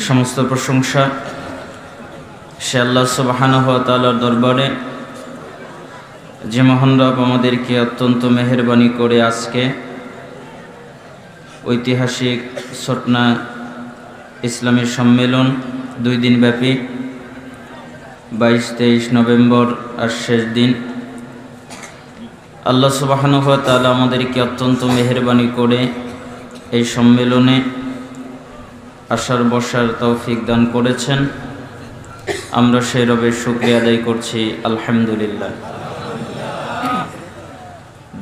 সমস্ত প্রশংসা সে আল্লাহ সুবহানাহু ওয়া তাআলার দরবারে, যে মহান রব আমাদেরকে অত্যন্ত মেহেরবানি করে আজকে ঐতিহাসিক সটনা ইসলামী সম্মেলন 2 দিন ব্যাপী 22-23 নভেম্বর আর শেষ দিন, আল্লাহ সুবহানাহু ওয়া তাআলা আমাদেরকে অত্যন্ত মেহেরবানি করে এই সম্মেলনে আসার বসার তৌফিক দান করেছেন। আমরা সেই রবের শুকরিয়া আদায় করছি, আলহামদুলিল্লাহ।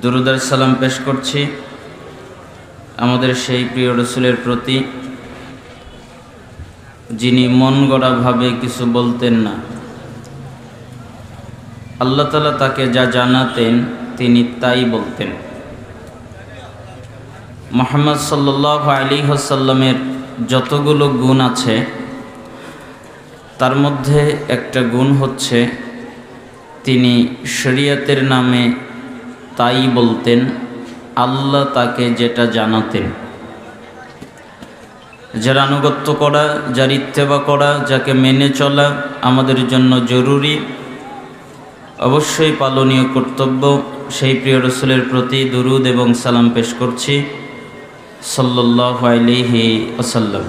দুরূদ আর সালাম পেশ করছি আমাদের সেই প্রিয় রাসূলের প্রতি, যিনি মন গড়াভাবে কিছু বলতেন না। আল্লাহ তাআলা তাকে যা জানাতেন তিনি তাই বলতেন। মুহাম্মদ সাল্লাল্লাহু আলাইহি ওয়াসাল্লামের যতগুলো গুণ আছে তার মধ্যে একটা গুণ হচ্ছে তিনি শরীয়তের নামে তাই বলতেন, আল্লাহ তাকে যেটা জানাতেন। যার আনুগত্য করা, যার ইত্তেবা করা, যাকে মেনে চলা আমাদের জন্য জরুরি, অবশ্যই পালনীয় কর্তব্য, সেই প্রিয় রাসূলের প্রতি দুরূদ এবং সালাম পেশ করছি সাল্লাল্লাহু আলাইহি ওয়াসাল্লাম।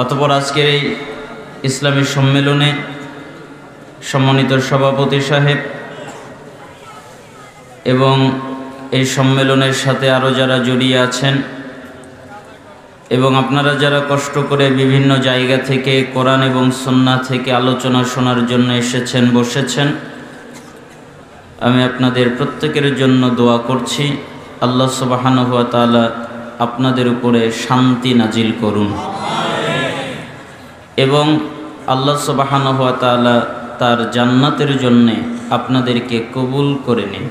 অতঃপর আজকের এই ইসলামী সম্মেলনে সম্মানিত সভাপতি সাহেব এবং এই সম্মেলনের সাথে আরও যারা জড়িয়ে আছেন এবং আপনারা যারা কষ্ট করে বিভিন্ন জায়গা থেকে কোরআন এবং সুন্নাহ থেকে আলোচনা শোনার জন্য এসেছেন, বসেছেন, আমি আপনাদের প্রত্যেকের জন্য দোয়া করছি, আল্লাহ সুবহানাহু ওয়া তাআলা আপনাদের উপরে শান্তি নাজিল করুন এবং আল্লাহ সুবহানাহু ওয়া তাআলা তার জান্নাতের জন্যে আপনাদেরকে কবুল করে নিন।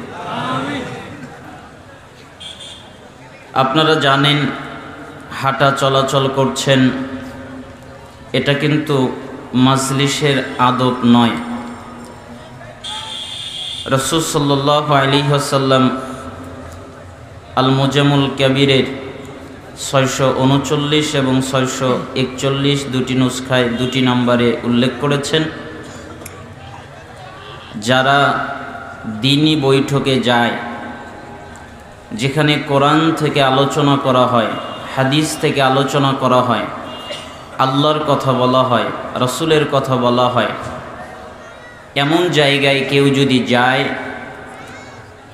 আপনারা জানেন হাঁটা চলাচল করছেন, এটা কিন্তু মাজলিসের আদব নয়। রাসূল সাল্লাল্লাহু আলাইহি ওয়াসাল্লাম আল মুজামুল কাবীরের 639 এবং 641 দুটি নুসখায় দুটি নম্বরে উল্লেখ করেছেন, যারা দ্বীনি বৈঠকে যায়, যেখানে কোরআন থেকে আলোচনা করা হয়, হাদিস থেকে আলোচনা করা হয়, আল্লাহর কথা বলা হয়, রাসূলের কথা বলা হয়, এমন জায়গায় কেউ যদি যায়,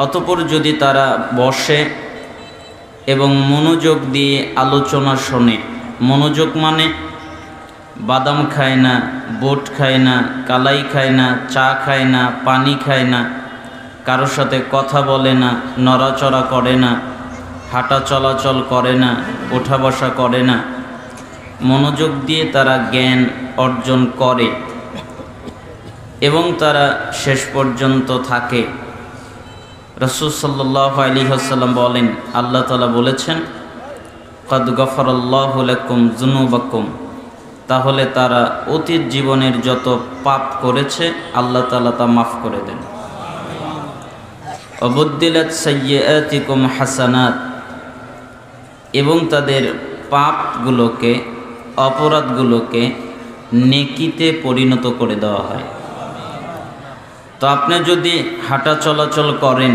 অতঃপর যদি তারা বসে এবং মনোযোগ দিয়ে আলোচনা শোনে, মনোযোগ মানে বাদাম খায় না, বোট খায় না, কালাই খায় না, চা খায় না, পানি খায় না, কারোর সাথে কথা বলে না, নড়াচড়া করে না, হাঁটা চলাচল করে না, ওঠা বসা করে না, মনোযোগ দিয়ে তারা জ্ঞান অর্জন করে এবং তারা শেষ পর্যন্ত থাকে। রাসূল সাল্লাল্লাহু আলাইহি ওয়াসাল্লাম বলেন, আল্লাহ তাআলা বলেছেন, ক্বাদ গফারাল্লাহু লাকুম যুনুবাকুম, তাহলে তারা অতীত জীবনের যত পাপ করেছে আল্লাহ তাআলা তা মাফ করে দেন। অবুদ্দিলাত সাইয়্যাতিকুম হাসানাত, এবং তাদের পাপগুলোকে, অপরাধগুলোকে নেকিতে পরিণত করে দেওয়া হয়। তো আপনি যদি হাঁটা চলাচল করেন,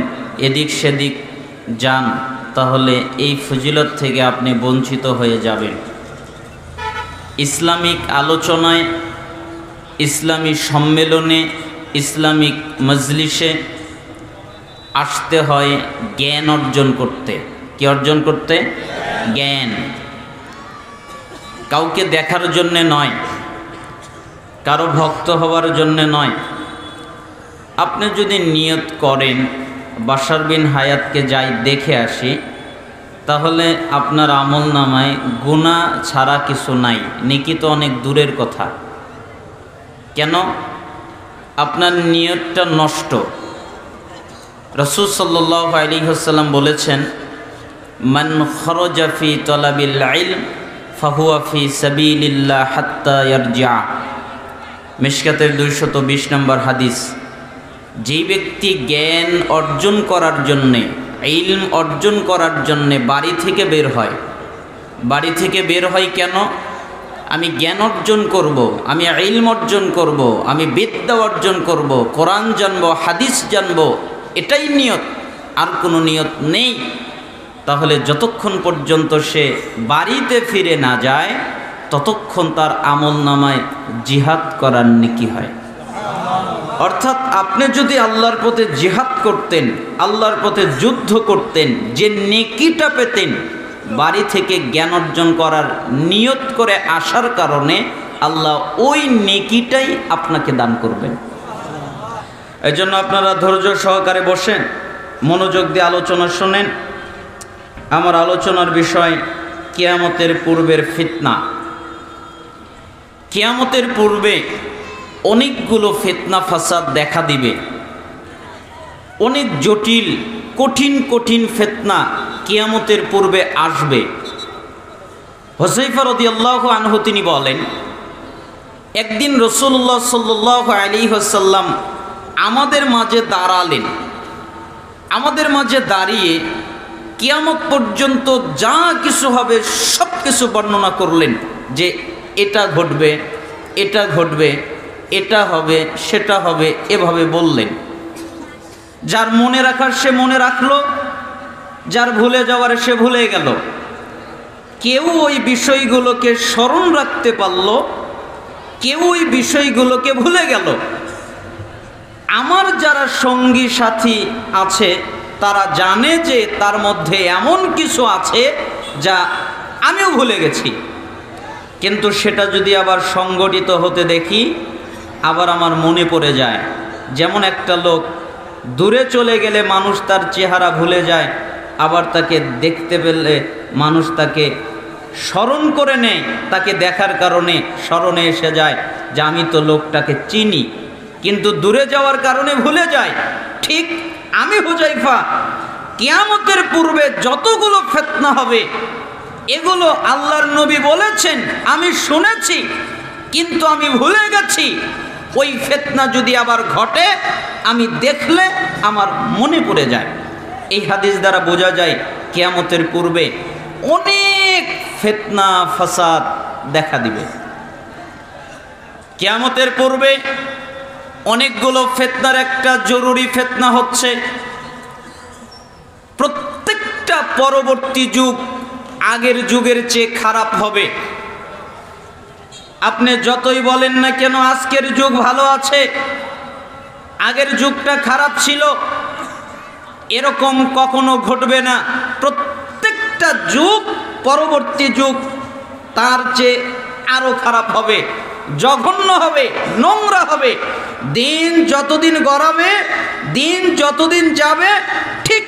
এদিক সেদিক যান, তাহলে এই ফজিলত থেকে আপনি বঞ্চিত হয়ে যাবেন। ইসলামিক আলোচনায়, ইসলামী সম্মেলনে, ইসলামিক মজলিসে আসতে হয় জ্ঞান অর্জন করতে। কি অর্জন করতে? জ্ঞান। কাউকে দেখার জন্যে নয়, কারো ভক্ত হওয়ার জন্যে নয়। আপনি যদি নিয়ত করেন বাশার বিন হায়াতকে যাই দেখে আসি, তাহলে আপনার আমল নামায় গুনাহ ছাড়া কিছু নাই, নেকি তো অনেক দূরের কথা। কেন? আপনার নিয়তটা নষ্ট। রাসূল সাল্লাল্লাহু আলাইহি ওয়াসাল্লাম বলেছেন, মান খরাজা ফি তালাবিল ইলম ফাহুয়া ফি সাবিলিল্লাহ হাত্তা ইয়ারজিআ। মিশকাতের 220 নম্বর হাদিস। যেই ব্যক্তি জ্ঞান অর্জন করার জন্যে, ইলম অর্জন করার জন্যে বাড়ি থেকে বের হয়, বাড়ি থেকে বের হয় কেন? আমি জ্ঞান অর্জন করব, আমি ইলম অর্জন করব, আমি বিদ্যা অর্জন করব, কোরআন জানব, হাদিস জানব, এটাই নিয়ত, আর কোনো নিয়ত নেই, তাহলে যতক্ষণ পর্যন্ত সে বাড়িতে ফিরে না যায় ততক্ষণ তার আমলনামায় জিহাদ করার নেকি হয়। অর্থাৎ আপনি যদি আল্লাহর পথে জিহাদ করতেন, আল্লাহর পথে যুদ্ধ করতেন, যে নেকিটা পেতেন বাড়ি থেকে জ্ঞান অর্জন করার নিয়ত করে আসার কারণে আল্লাহ ওই নেকিটাই আপনাকে দান করবেন। এই জন্য আপনারা ধৈর্য সহকারে বসেন, মনোযোগ দিয়ে আলোচনা শোনেন। আমার আলোচনার বিষয় কিয়ামতের পূর্বের ফিতনা। কিয়ামতের পূর্বে অনেকগুলো ফিতনা ফাসাদ দেখা দিবে, অনেক জটিল কঠিন কঠিন ফিতনা কিয়ামতের পূর্বে আসবে। হুযায়ফা রাদিয়াল্লাহু আনহু তিনি বলেন, একদিন রাসূলুল্লাহ সাল্লাল্লাহু আলাইহি ওয়াসাল্লাম আমাদের মাঝে দাঁড়ালেন, আমাদের মাঝে দাঁড়িয়ে কিয়ামত পর্যন্ত যা কিছু হবে সব কিছু বর্ণনা করলেন, যে এটা ঘটবে, এটা ঘটবে, এটা হবে, সেটা হবে, এভাবে বললেন। যার মনে রাখার সে মনে রাখলো, যার ভুলে যাওয়ার সে ভুলে গেল। কেউ ওই বিষয়গুলোকে স্মরণ রাখতে পারল, কেউ ওই বিষয়গুলোকে ভুলে গেল। আমার যারা সঙ্গী সাথী আছে তারা জানে যে তার মধ্যে এমন কিছু আছে যা আমিও ভুলে গেছি, কিন্তু সেটা যদি আবার সংগঠিত হতে দেখি আবার আমার মনে পড়ে যায়। যেমন একটা লোক দূরে চলে গেলে মানুষ তার চেহারা ভুলে যায়, আবার তাকে দেখতে পেলে মানুষ তাকে স্মরণ করে নেয়, তাকে দেখার কারণে স্মরণে এসে যায় যে আমি তো লোকটাকে চিনি, কিন্তু দূরে যাওয়ার কারণে ভুলে যায়। ঠিক আমি হুযায়ফা কিয়ামতের পূর্বে যতগুলো ফিতনা হবে এগুলো আল্লাহর নবী বলেছেন, আমি শুনেছি কিন্তু আমি ভুলে গেছি। ওই ফিতনা যদি আবার ঘটে আমি দেখলে আমার মনে পড়ে যায়। এই হাদিস দ্বারা বোঝা যায় কিয়ামতের পূর্বে অনেক ফিতনা ফাসাদ দেখা দিবে। কিয়ামতের পূর্বে অনেকগুলো ফিতনার একটা জরুরি ফিতনা হচ্ছে, প্রত্যেকটা পরবর্তী যুগ আগের যুগের চেয়ে খারাপ হবে। আপনি যতই বলেন না কেন আজকের যুগ ভালো আছে, আগের যুগটা খারাপ ছিল, এরকম কখনো ঘটবে না। প্রত্যেকটা যুগ পরবর্তী যুগ তার চেয়ে আরো খারাপ হবে, জঘন্য হবে, নোংরা হবে। দিন যতদিন গড়াবে, দিন যতদিন যাবে, ঠিক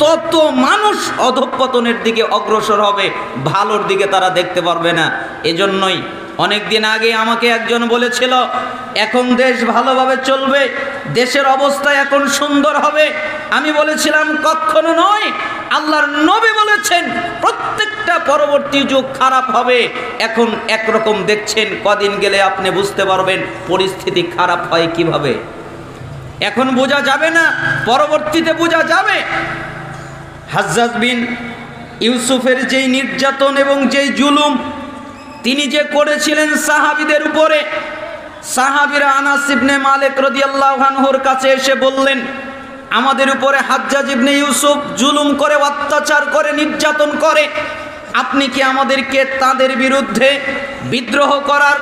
তত মানুষ অধঃপতনের দিকে অগ্রসর হবে, ভালোর দিকে তারা দেখতে পারবে না। এজন্যই অনেক দিন আগে আমাকে একজন বলেছিল এখন দেশ ভালোভাবে চলবে, দেশের অবস্থা এখন সুন্দর হবে। আমি বলেছিলাম কখনো নয়, আল্লাহর নবী বলেছেন প্রত্যেকটা পরবর্তী যুগ খারাপ হবে। এখন একরকম দেখছেন, কদিন গেলে আপনি বুঝতে পারবেন পরিস্থিতি খারাপ হয় কিভাবে। এখন বোঝা যাবে না, পরবর্তীতে বোঝা যাবে। হাজ্জাজ বিন ইউসুফের যেই নির্যাতন এবং যেই জুলুম তিনি যে করেছিলেন সাহাবীদের উপরে, সাহাবীরা আনাস ইবনে মালিক রাদিয়াল্লাহু আনহুর কাছে এসে বললেন, আমাদের উপরে হাজ্জাজ ইবনে ইউসুফ জুলুম করে, অত্যাচার করে, নির্যাতন করে, আপনি কি আমাদেরকে তাদের বিরুদ্ধে বিদ্রোহ করার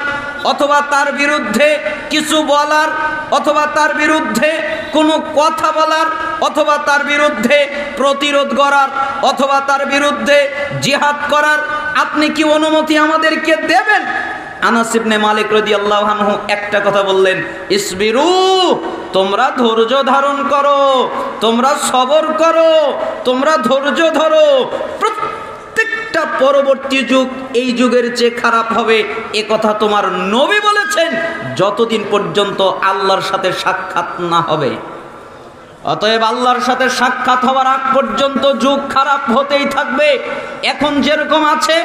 অথবা তার বিরুদ্ধে কিছু বলার অথবা তার বিরুদ্ধে কোনো কথা বলার অথবা তার বিরুদ্ধে প্রতিরোধ করার অথবা তার বিরুদ্ধে জিহাদ করার আপনি কি অনুমতি আমাদেরকে দেবেন? আনাস ইবনে মালিক রাদিয়াল্লাহু আনহু একটা কথা বললেন, ইসবিরু, তোমরা ধৈর্য ধারণ করো, তোমরা সবর করো, তোমরা ধৈর্য ধরো। প্রত্যেকটা পরবর্তী যুগ এই যুগের চেয়ে খারাপ হবে, এ কথা তোমার নবী বলেছেন, যতদিন পর্যন্ত আল্লাহর সাথে সাক্ষাৎ না হবে। অতএব আল্লাহর সাথে সাক্ষাৎ হওয়ার আগ পর্যন্ত যুগ খারাপ হতেই থাকবে। এখন যেরকম আছে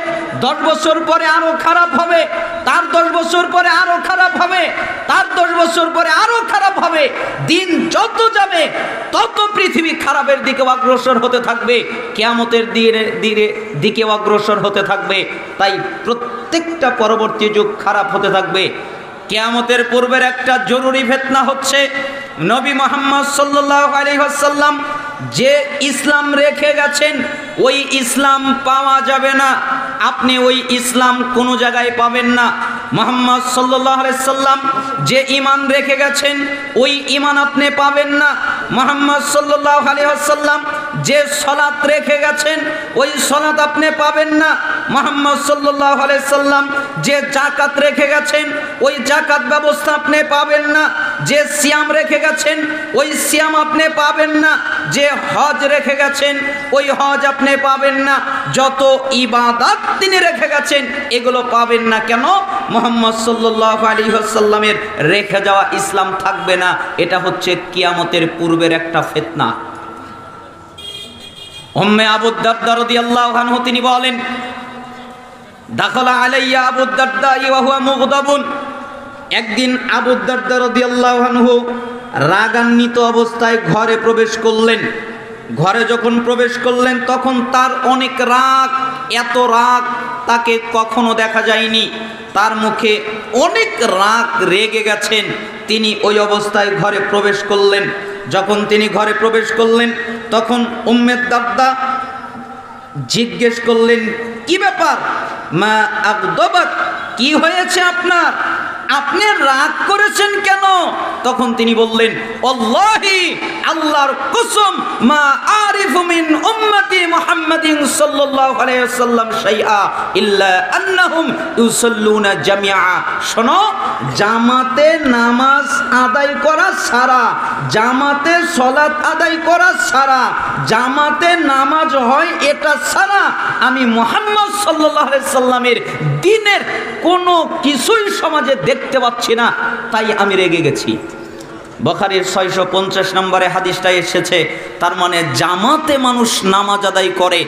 10 বছর পরে আরো খারাপ হবে, তার 10 বছর পরে আরো খারাপ হবে, তার 10 বছর পরে আরো খারাপ হবে। দিন যত যাবে তত পৃথিবী খারাপের দিকে অগ্রসর হতে থাকবে, কিয়ামতের দিকে অগ্রসর হতে থাকবে। তাই প্রত্যেকটা পরবর্তী যুগ খারাপ হতে থাকবে। কিয়ামতের পূর্বের একটা জরুরি ফিতনা হচ্ছে নবী মুহাম্মদ সাল্লাল্লাহু আলাইহি ওয়াসাল্লাম যে ইসলাম রেখে গেছেন ওই ইসলাম পাওয়া যাবে না। আপনি ওই ইসলাম কোনো জায়গায় পাবেন না। মুহাম্মদ সাল্লাল্লাহু আলাইহি সাল্লাম যে ঈমান রেখে গেছেন ওই ঈমান আপনি পাবেন না। মুহাম্মদ সাল্লাল্লাহু আলাইহি ওয়াসাল্লাম যে সালাত রেখে গেছেন ওই সালাত আপনি পাবেন না। মুহাম্মদ সাল্লাল্লাহু আলাইহি সাল্লাম যে যাকাত রেখে গেছেন ওই যাকাত ব্যবস্থা আপনি পাবেন না। যে সিয়াম রেখে গেছেন ওই সিয়াম আপনি পাবেন না। যে হজ রেখে গেছেন ওই হজ আপনি পাবেন না। যত ইবাদত তিনি রেখে গেছেন এগুলো পাবেন না। কেন? মুহাম্মদ সাল্লাল্লাহু আলাইহি ওয়াসাল্লামের রেখে যাওয়া ইসলাম থাকবে না। এটা হচ্ছে কিয়ামতের পূর্বের একটা ফিতনা। উম্মে আবু দারদা রাদিয়াল্লাহু আনহু তিনি বলেন, দাখালা আলাইয়া আবু দারদা ওয়া হুয়া মুগদাবুন। একদিন আবু দারদা রাদিয়াল্লাহু আনহু রাগান্বিত অবস্থায় ঘরে প্রবেশ করলেন। ঘরে যখন প্রবেশ করলেন তখন তার অনেক রাগ, এত রাগ তাকে কখনো দেখা যায়নি। তার মুখে অনেক রাগ, রেগে গেছেন। তিনি ওই অবস্থায় ঘরে প্রবেশ করলেন। যখন তিনি ঘরে প্রবেশ করলেন তখন উম্মে দারদা জিজ্ঞেস করলেন, কি ব্যাপার? মা আগদাবাক, কি হয়েছে আপনার? আপনি রাগ করেছেন কেন? তখন তিনি বললেন, আল্লাহি, আল্লাহর কসম, মা আরিফু মিন উম্মতি মুহাম্মাদিন সাল্লাল্লাহু আলাইহি ওয়াসাল্লাম শাইআ ইল্লা আন্নাহুম ইউসাল্লুনা জামিআ। শোনো, জামাতে নামাজ আদায় করা ছাড়া, জামাতে সালাত আদায় করা ছাড়া, জামাতে নামাজ হয় এটা ছাড়া আমি মুহাম্মদ সাল্লাল্লাহু আলাইহি সাল্লামের দ্বীনের কোনো কিছুই সমাজে দেখতে পাচ্ছি না, তাই আমি রেগে গেছি। বুখারীর 650 নম্বরে হাদিসটা এসেছে। তার মানে জামাতে মানুষ নামাজ আদায় করে,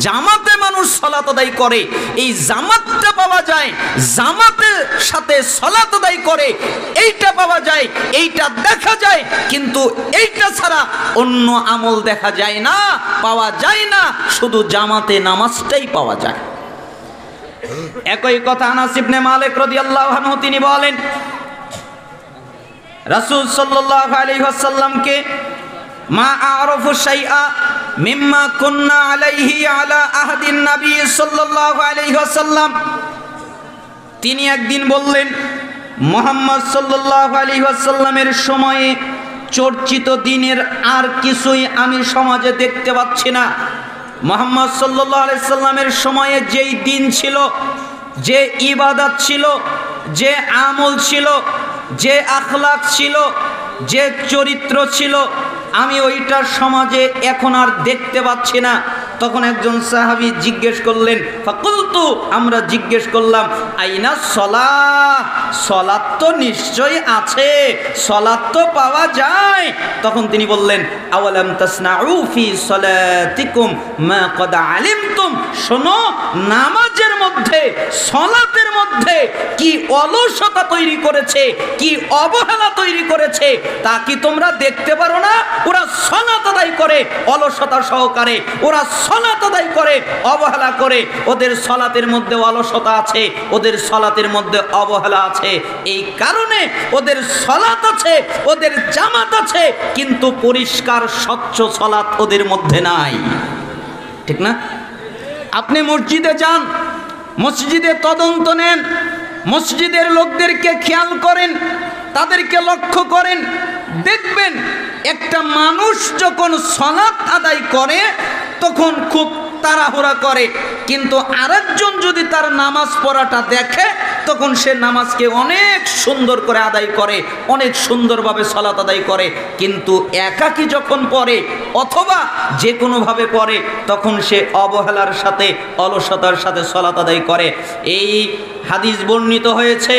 জামাতে মানুষ সালাত আদায় করে। এই জামাতটা পাওয়া যায়, জামাতের সাথে সালাত আদায় করে, এইটা পাওয়া যায়, এইটা দেখা যায়। কিন্তু এইটা ছাড়া অন্য আমল দেখা যায় না, পাওয়া যায় না। শুধু জামাতে নামাজটাই পাওয়া যায়। একই কথা আনাস ইবনে মালিক রাদিয়াল্লাহু আনহু তিনি বলেন, রাসূল সাল্লাল্লাহু আলাইহি ওয়াসাল্লামকে মা আরাফু শাইআ মিম্মা কুননা আলাইহি আলা আহদিন নবী সাল্লাল্লাহু আলাইহি ওয়াসাল্লাম। তিনি একদিন বললেন, মুহাম্মদ সাল্লাল্লাহু আলাইহি ওয়াসাল্লামের সময়ে চর্চিত দিনের আর কিছুই আমি সমাজে দেখতে পাচ্ছি না। মুহাম্মদ সাল্লাল্লাহু আলাইহি সাল্লামের সময়ে যেই দিন ছিল, যে ইবাদত ছিল, যে আমল ছিল, যে আখলাক ছিল, যে চরিত্র ছিল, আমি ওইটা সমাজে এখন আর দেখতে পাচ্ছি না। তখন একজন সাহাবী জিজ্ঞেস করলেন, ফাকুলতু, আমরা জিজ্ঞেস করলাম, আইনা সলাহ, সালাত তো নিশ্চয়ই আছে, সালাত তো পাওয়া যায়। তখন তিনি বললেন, আওয়ালাম তাসনাউ ফি সালাতিকুম মা ক্বাদ আলিমতুম। শোনো, নামাজের মধ্যে, সালাতের মধ্যে কি অলসতা তৈরি করেছে, কি অবহেলা তৈরি করেছে, তা কি তোমরা দেখতে পারো না? ওরা সালাত আদায় করে অলসতা সহকারে, ওরা সালাত আদায় করে অবহেলা করে। ওদের সালাতের মধ্যে অলসতা আছে, ওদের সালাতের মধ্যে অবহেলা আছে। এই কারণে ওদের সালাত আছে, ওদের জামাত আছে, কিন্তু পরিষ্কার স্বচ্ছ সালাত ওদের মধ্যে নাই। ঠিক না? আপনি মসজিদে যান, মসজিদে তদন্ত নেন, মসজিদের লোকদেরকে খেয়াল করেন, তাদেরকে লক্ষ্য করেন, দেখবেন একটা মানুষ যখন সালাত আদায় করে তখন খুব তাড়াহুড়া করে, কিন্তু আরেকজন যদি তার নামাজ পড়াটা দেখে তখন সে নামাজকে অনেক সুন্দর করে আদায় করে, অনেক সুন্দরভাবে সালাত আদায় করে। কিন্তু একাকী যখন পড়ে অথবা যে কোনোভাবে পড়ে তখন সে অবহেলার সাথে, অলসতার সাথে সালাত আদায় করে। এই হাদিস বর্ণিত হয়েছে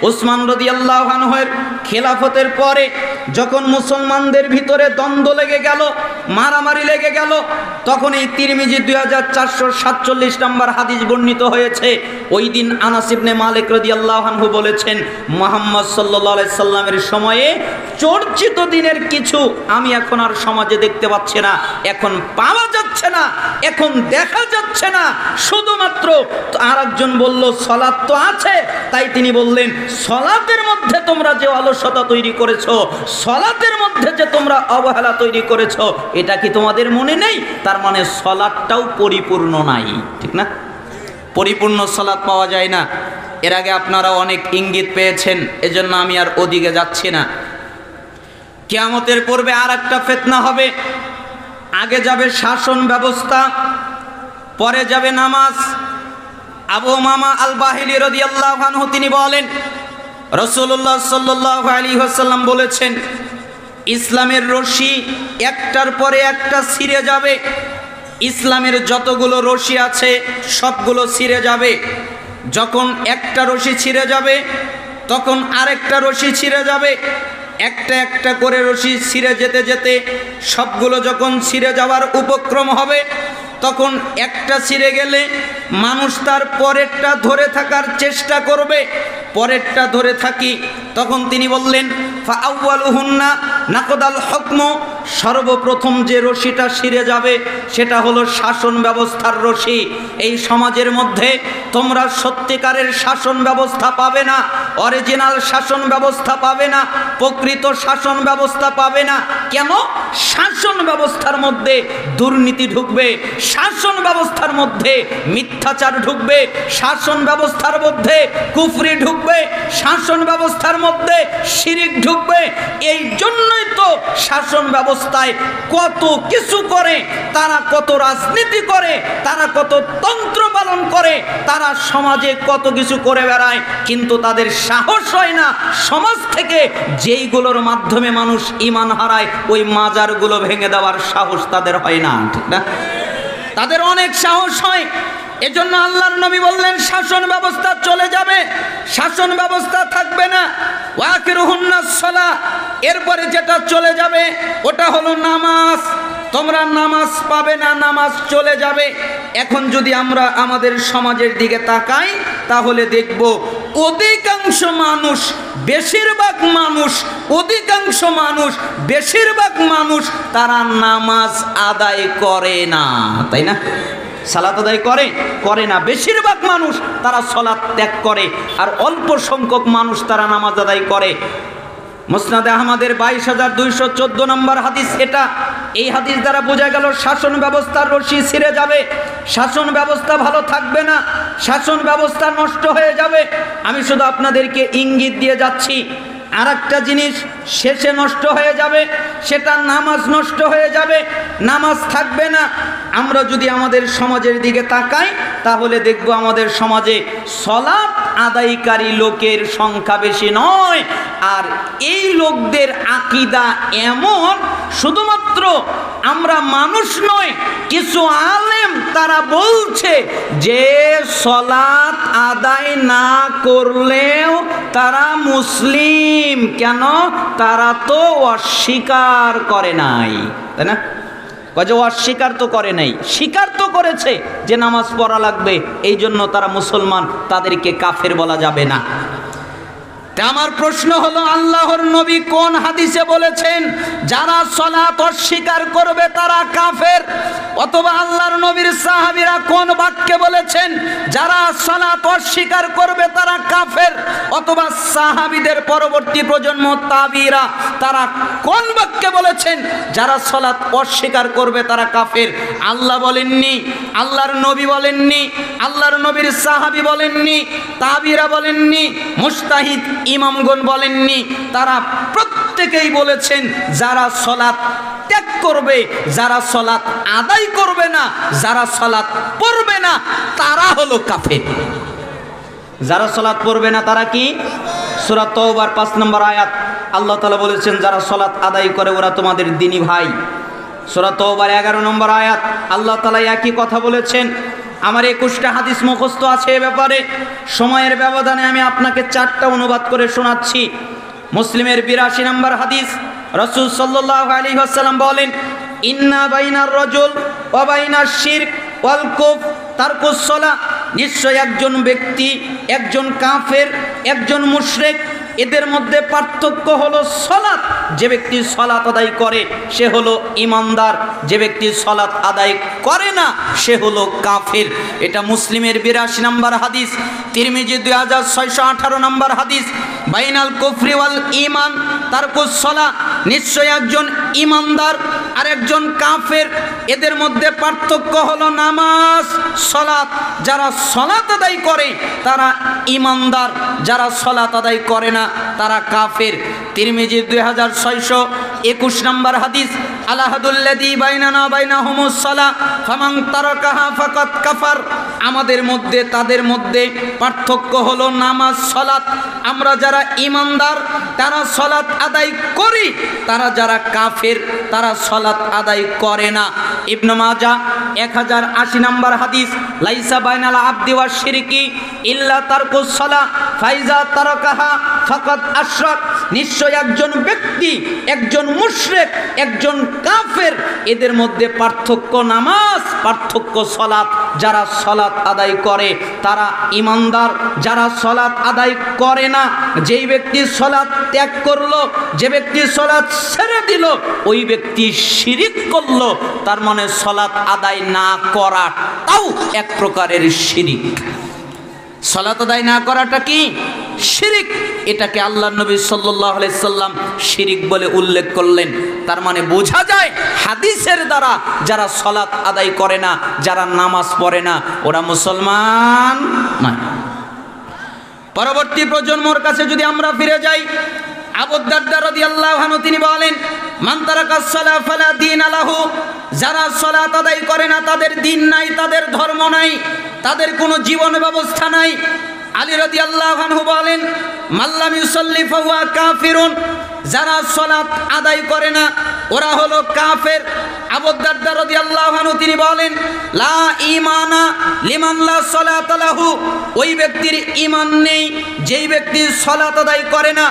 উসমান রাদিয়াল্লাহু আনহুর খেলাফতের পরে, যখন মুসলমানদের ভিতরে দ্বন্দ্ব লেগে গেল, মারামারি লেগে গেল, তখন এই তিরমিজি 2447 নম্বর হাদিস বর্ণিত হয়েছে। ওই দিন আনাস ইবনে মালিক রাদিয়াল্লাহু আনহু বলেছেন, মুহাম্মদ সাল্লাল্লাহু আলাইহি সাল্লামের সময়ে চর্চিত দিনের কিছু আমি এখন আর সমাজে দেখতে পাচ্ছি না, এখন পাওয়া যাচ্ছে না, এখন দেখা যাচ্ছে না। শুধুমাত্র আরেকজন বলল সালাত তো আছে, তাই তিনি বললেন সালাতের মধ্যে তোমরা যে অলসতা তৈরি করেছো, সালাতের মধ্যে যে তোমরা অবহেলা তৈরি করেছো, এটা কি তোমাদের মনে নেই? তার মানে সালাতটাও পরিপূর্ণ নাই, ঠিক না? পরিপূর্ণ সালাত পাওয়া যায় না। এর আগে আপনারা অনেক ইঙ্গিত পেয়েছেন, এজন্য আমি আর ওদিকে যাচ্ছি না। কিয়ামতের পূর্বে আর একটা ফিতনা হবে। আগে যাবে শাসন ব্যবস্থা, পরে যাবে নামাজ। আবু উমামা আল বাহিলি রাদিয়াল্লাহু আনহু তিনি বলেন, রাসূলুল্লাহ সাল্লাল্লাহু আলাইহি ওয়াসাল্লাম বলেছেন, ইসলামের রশি একটার পরে একটা ছিঁড়ে যাবে। ইসলামের যতগুলো রশি আছে সবগুলো ছিঁড়ে যাবে। যখন একটা রশি ছিঁড়ে যাবে তখন আরেকটা রশি ছিঁড়ে যাবে। একটা একটা করে রশি ছিঁড়ে যেতে যেতে সবগুলো যখন ছিঁড়ে যাওয়ার উপক্রম হবে, তখন একটা ছিঁড়ে গেলে মানুষ তার পরেরটা ধরে থাকার চেষ্টা করবে। পরেরটা ধরে থাকি, তখন তিনি বললেন ফাআউয়ালুহুন্না নাকদাল হুকম, সর্বপ্রথম যে রশিটা ছিঁড়ে যাবে সেটা হলো শাসন ব্যবস্থার রশি। এই সমাজের মধ্যে তোমরা সত্যিকারের শাসন ব্যবস্থা পাবে না, অরিজিনাল শাসন ব্যবস্থা পাবে না, প্রকৃত শাসন ব্যবস্থা পাবে না। কেন? শাসন ব্যবস্থার মধ্যে দুর্নীতি ঢুকবে, শাসন ব্যবস্থার মধ্যে মিথ্যাচার ঢুকবে, শাসন ব্যবস্থার মধ্যে কুফরি ঢুকবে, শাসন ব্যবস্থার মধ্যে শিরিক ঢুকবে। এই জন্যই তো শাসন ব্যবস্থায় কত কিছু করে, তারা কত রাজনীতি করে, তারা কত তন্ত্র পালন করে, তারা সমাজে কত কিছু করে বেড়ায়, কিন্তু তাদের সাহস হয় না সমাজ থেকে যেইগুলোর মাধ্যমে মানুষ ঈমান হারায় ওই মাজারগুলো ভেঙে দেওয়ার সাহস তাদের হয় না, ঠিক না? তাদের অনেক সাহস হয়। এজন্য আল্লাহর নবী বললেন শাসন ব্যবস্থা চলে যাবে, শাসন ব্যবস্থা থাকবে না। ওয়াকিরুহুন্নাস সালাহ, এরপরে যেটা চলে যাবে ওটা হলো নামাজ। তোমরা নামাজ পাবে না, নামাজ চলে যাবে। এখন যদি আমরা আমাদের সমাজের দিকে তাকাই তাহলে দেখব অধিকাংশ মানুষ, বেশিরভাগ মানুষ, অধিকাংশ মানুষ, বেশিরভাগ মানুষ তারা নামাজ আদায় করে না, তাই না? সালাত আদায় করে না। বেশিরভাগ মানুষ তারা সালাত ত্যাগ করে, আর অল্প সংখ্যক মানুষ তারা নামাজ আদায় করে। মুসনাদে আহমদের 2214 নম্বর হাদিস এটা। এই হাদিস দ্বারা বোঝা গেল শাসন ব্যবস্থার রশি ছিঁড়ে যাবে, শাসন ব্যবস্থা ভালো থাকবে না, শাসন ব্যবস্থা নষ্ট হয়ে যাবে। আমি শুধু আপনাদেরকে ইঙ্গিত দিয়ে যাচ্ছি। আর একটা জিনিস শেষে নষ্ট হয়ে যাবে, সেটা নামাজ নষ্ট হয়ে যাবে, নামাজ থাকবে না। আমরা যদি আমাদের সমাজের দিকে তাকাই তাহলে দেখব আমাদের সমাজে সালাত আদায়কারী লোকের সংখ্যা বেশি নয়। আর এই লোকদের আকীদা এমন, শুধুমাত্র আমরা মানুষ নয়, কিছু আলেম তারা বলছে যে সালাত আদায় না করলেও তারা মুসলিম। কেন? তারা তো অস্বীকার করে নাই, তাই না? যে অস্বীকার তো করে নাই, স্বীকার তো করেছে যে নামাজ পড়া লাগবে, এই জন্য তারা মুসলমান, তাদেরকে কাফের বলা যাবে না। আমার প্রশ্ন হলো, আল্লাহর নবী কোন হাদিসে বলেছেন যারা সালাত অস্বীকার করবে তারা কাফের? অথবা আল্লাহর নবীর সাহাবীরা কোন বাক্যে বলেছেন যারা সালাত অস্বীকার করবে তারা কাফের? অথবা সাহাবীদের পরবর্তী প্রজন্ম তাবিরা তারা কোন বাক্যে বলেছেন যারা সালাত অস্বীকার করবে তারা কাফের? আল্লাহ বলেননি, আল্লাহর নবী বলেননি, আল্লাহর নবীর সাহাবী বলেননি, তাবিরা বলেননি, মুজতাহিদ ইমামগণ বলেননি। তারা প্রত্যেকেই বলেছেন যারা সালাত ত্যাগ করবে, যারা সালাত আদায় করবে না, যারা সালাত পড়বে না তারা হলো কাফের। যারা সালাত পড়বে না তারা কি? সূরা তাওবার 5 নম্বর আয়াত আল্লাহ তাআলা বলেছেন যারা সালাত আদায় করে ওরা তোমাদের দ্বীনী ভাই। সূরা তাওবার 11 নম্বর আয়াত আল্লাহ তাআলা একই কথা বলেছেন। আমার 21টা হাদিস মুখস্থ আছে এ ব্যাপারে, সময়ের ব্যবধানে আমি আপনাকে 4টা অনুবাদ করে শোনাচ্ছি। মুসলিমের 82 নম্বর হাদিস, রাসূল সাল্লাল্লাহু আলাইহি ওয়াসাল্লাম বলেন, ইন্না বাইনার রাজুল ওয়া বাইনাশ শিরক ওয়াল কুফর তারকুস সালাহ নিশ্চয় একজন ব্যক্তি, একজন কাফের, একজন মুশরিক, এদের মধ্যে পার্থক্য হলো সালাত। যে ব্যক্তি সালাত আদায় করে সে হলো ঈমানদার, যে ব্যক্তি সালাত আদায় করে না সে হলো কাফের। এটা মুসলিমের 82 নম্বর হাদিস, তিরমিজি 2618 নম্বর হাদিস। বাইনাল কুফরি ওয়াল ঈমান তারকুস সালাহ, নিশ্চয় একজন ঈমানদার আর একজন কাফের, এদের মধ্যে পার্থক্য হলো নামাজ সালাত। যারা সালাত আদায় করে তারা ঈমানদার, যারা সালাত আদায় করে না তারা কাফের। তিরমিজি 2621 নম্বর হাদিস, আলাহাদুল্লাযী বাইনানা বাইনাহুমুস সালাহ ফামান তারাকাহা ফাকাদ কাফার। আমাদের মধ্যে তাদের মধ্যে পার্থক্য হলো নামাজ সালাত। আমরা যারা ঈমানদার তারা সালাত আদায় করি, তারা যারা কাফের তারা সালাত আদায় করে না। ইবনে মাজাহ 1080 নম্বর হাদিস, লাইসা বাইনাল আবদি ওয়াশ শিরকি ইল্লা তারকুস সালাহ ফাইজা তারাকাহা ফাকাদ আশরাক। নিশ্চয় একজন ব্যক্তি, একজন মুশরিক, একজন কাফের, এদের মধ্যে পার্থক্য নামাজ, পার্থক্য সালাত। যারা সালাত আদায় করে তারা ঈমানদার, যারা সালাত আদায় করে না, যেই ব্যক্তি সালাত ত্যাগ করলো, যে ব্যক্তি সালাত ছেড়ে দিল, ওই ব্যক্তি শিরিক করলো। তার মানে সালাত আদায় না করাটাও এক প্রকারের শিরিক। সালাত আদায় না করাটা কি? শিরিক। এটাকে আল্লাহর নবী সাল্লাল্লাহু আলাইহি সাল্লাম শিরিক বলে উল্লেখ করলেন। তার মানে বোঝা যায় হাদিসের দ্বারা যারা সালাত আদায় করে না, যারা নামাজ পড়ে না, ওরা মুসলমান নয়। পরবর্তী প্রজন্মর কাছে যদি আমরা ফিরে যাই, আবু দারদা রাদিয়াল্লাহু আনহু তিনি বলেন, মান তারাকাস সালাহ ফালা দীনা লাহু। যারা সালাত আদায় করে না তাদের দিন নাই, তাদের ধর্ম নাই, তাদের কোনো জীবন ব্যবস্থা নাই। আলী রাদিয়াল্লাহু আনহু বলেন, মাল্লাম ইউসাল্লি ফাহুয়া কাফিরুন। যারা সালাত আদায় করে না ওরা হলো কাফের। আবু দারদা রাদিয়াল্লাহু আনহু তিনি বলেন, লা ঈমানা লিমান লা সালাতা লাহু। ওই ব্যক্তির ঈমান নেই যেই ব্যক্তি সালাত আদায় করে না।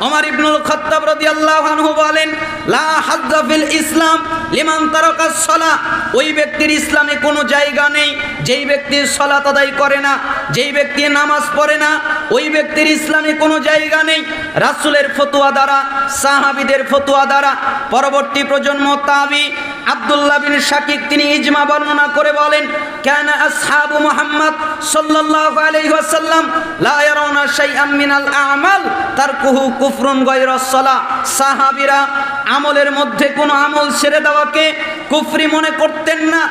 ওমর ইবনুল খাত্তাব রাদিয়াল্লাহু আনহু বলেন, লা হাজ্জা ফিল ইসলাম লিমান তারাকাস সালাহ। ওই ব্যক্তির ইসলামে কোনো জায়গা নেই যেই ব্যক্তি সালাত আদায় করে না, যেই ব্যক্তি নামাজ পড়ে না, ওই ব্যক্তির ইসলামে কোনো জায়গা নেই। রাসূলের ফতোয়া দ্বারা, সাহাবীদের ফতোয়া দ্বারা পরবর্তী প্রজন্ম তাবি আব্দুল্লাহ বিন শাকিক তিনি ইজমা বর্ণনা করে বলেন, কানা আসহাবু মুহাম্মদ সাল্লাল্লাহু আলাইহি ওয়াসাল্লাম লা ইয়ারাউনা শাইআম মিনাল আমাল তারকুহু কুফরুন গায়রাস সালাহ। সাহাবীরা আমলের মধ্যে কোনো আমল ছেড়ে দেওয়াকে কুফরি মনে করতেন না,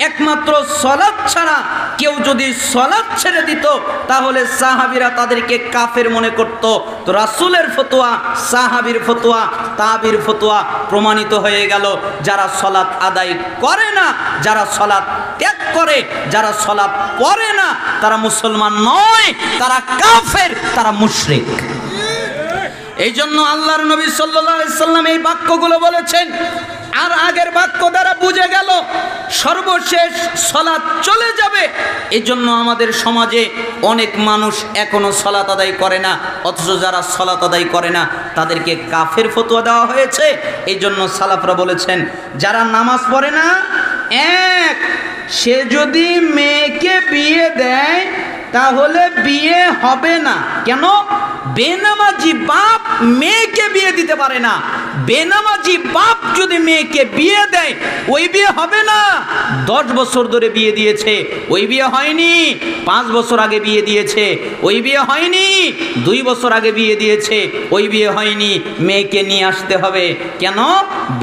একমাত্র সালাত ছাড়া। কেউ যদি সালাত ছেড়ে দিত তাহলে সাহাবীরা তাদেরকে কাফের মনে করত। তো রাসূলের ফতোয়া, সাহাবীর ফতোয়া, তাবির ফতোয়া প্রমাণিত হয়ে গেল, যারা সালাত আদায় করে না, যারা সালাত ত্যাগ করে, যারা সালাত পড়ে না, তারা মুসলমান নয়, তারা কাফের, তারা মুশরিক। এই জন্য আল্লাহর নবী সাল্লাল্লাহু আলাইহি সাল্লাম এই বাক্যগুলো বলেছেন। আর আগের বাক্য দ্বারা বুঝে গেল সর্বশেষ সালাত চলে যাবে। এই জন্য আমাদের সমাজে অনেক মানুষ এখনো সালাত আদায় করে না, অথচ যারা সালাত আদায় করে না তাদেরকে কাফের ফতোয়া দেওয়া হয়েছে। এই জন্য সালাফরা বলেছেন, যারা নামাজ পড়ে না, এক, সে যদি মেয়েকে বিয়ে দেয় তাহলে বিয়ে হবে না। কেন? বেনামাজি বাপ মেয়েকে বিয়ে দিতে পারে না। বেনামাজি বাপ যদি মেয়েকে বিয়ে দেয় ওই বিয়ে হবে না। 10 বছর ধরে বিয়ে দিয়েছে, ওই বিয়ে হয়নি। 5 বছর আগে বিয়ে দিয়েছে, ওই বিয়ে হয়নি। 2 বছর আগে বিয়ে দিয়েছে, ওই বিয়ে হয়নি। মেয়েকে নিয়ে আসতে হবে। কেন?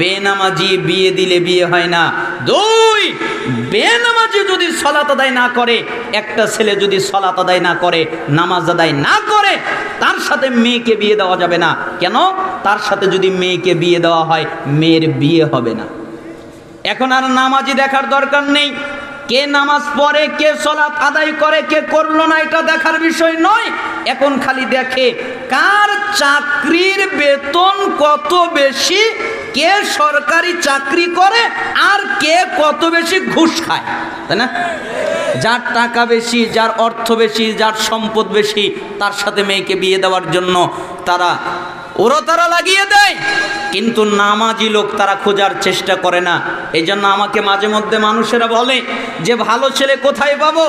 বেনামাজি বিয়ে দিলে বিয়ে হয় না। 2, বেনামাজি যদি সালাত আদায় না করে, একটা ছেলে যদি সালাত আদায় না করে, নামাজ আদায় না করে, তার সাথে মেয়েকে বিয়ে দেওয়া যাবে না। কেন? তার সাথে যদি মেয়েকে বিয়ে দেওয়া হয় মেয়ের বিয়ে হবে না। এখন আর নামাজি দেখার দরকার নেই। কে নামাজ পড়ে, কে সালাত আদায় করে, কে করলো না, এটা দেখার বিষয় নয়। এখন খালি দেখে কার চাকরির বেতন কত বেশি, কে সরকারি চাকরি করে, আর কে কত বেশি ঘুষ খায়, তাই না? যার টাকা বেশি, যার অর্থ বেশি, যার সম্পদ বেশি, তার সাথে মেয়েকে বিয়ে দেওয়ার জন্য তারা লাগিয়ে দেয়। কিন্তু নামাজি লোক তারা খোঁজার চেষ্টা করে না। এই জন্য আমাকে মাঝে মধ্যে মানুষেরা বলে যে ভালো ছেলে কোথায় পাবো?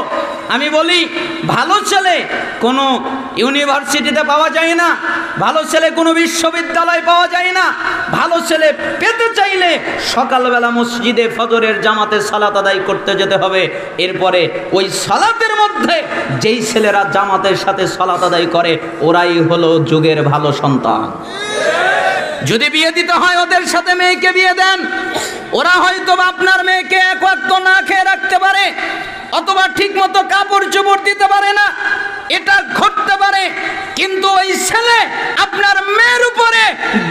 আমি বলি ভালো ছেলে কোনো ইউনিভার্সিটিতে পাওয়া যায় না, ভালো ছেলে কোনো বিশ্ববিদ্যালয়ে পাওয়া যায় না। ভালো ছেলে পেতে চাইলে সকালবেলা মসজিদে ফজরের জামাতে সালাত আদায় করতে যেতে হবে। এরপরে ওই সালাতের মধ্যে যেই ছেলেরা জামাতের সাথে সালাত আদায় করে ওরাই হলো যুগের ভালো সন্তান। যদি বিয়ে দিতে হয় ওদের সাথে মেয়েকে বিয়ে দেন, ওরা হয়তো আপনার মেয়েকে এক ওয়াক্ত না খেয়ে রাখতে পারে, অথবা ঠিক মতো কাপড় চোপড় দিতে পারে না, এটা ঘটতে পারে। কিন্তু ওই ছেলে আপনার মেয়ের উপরে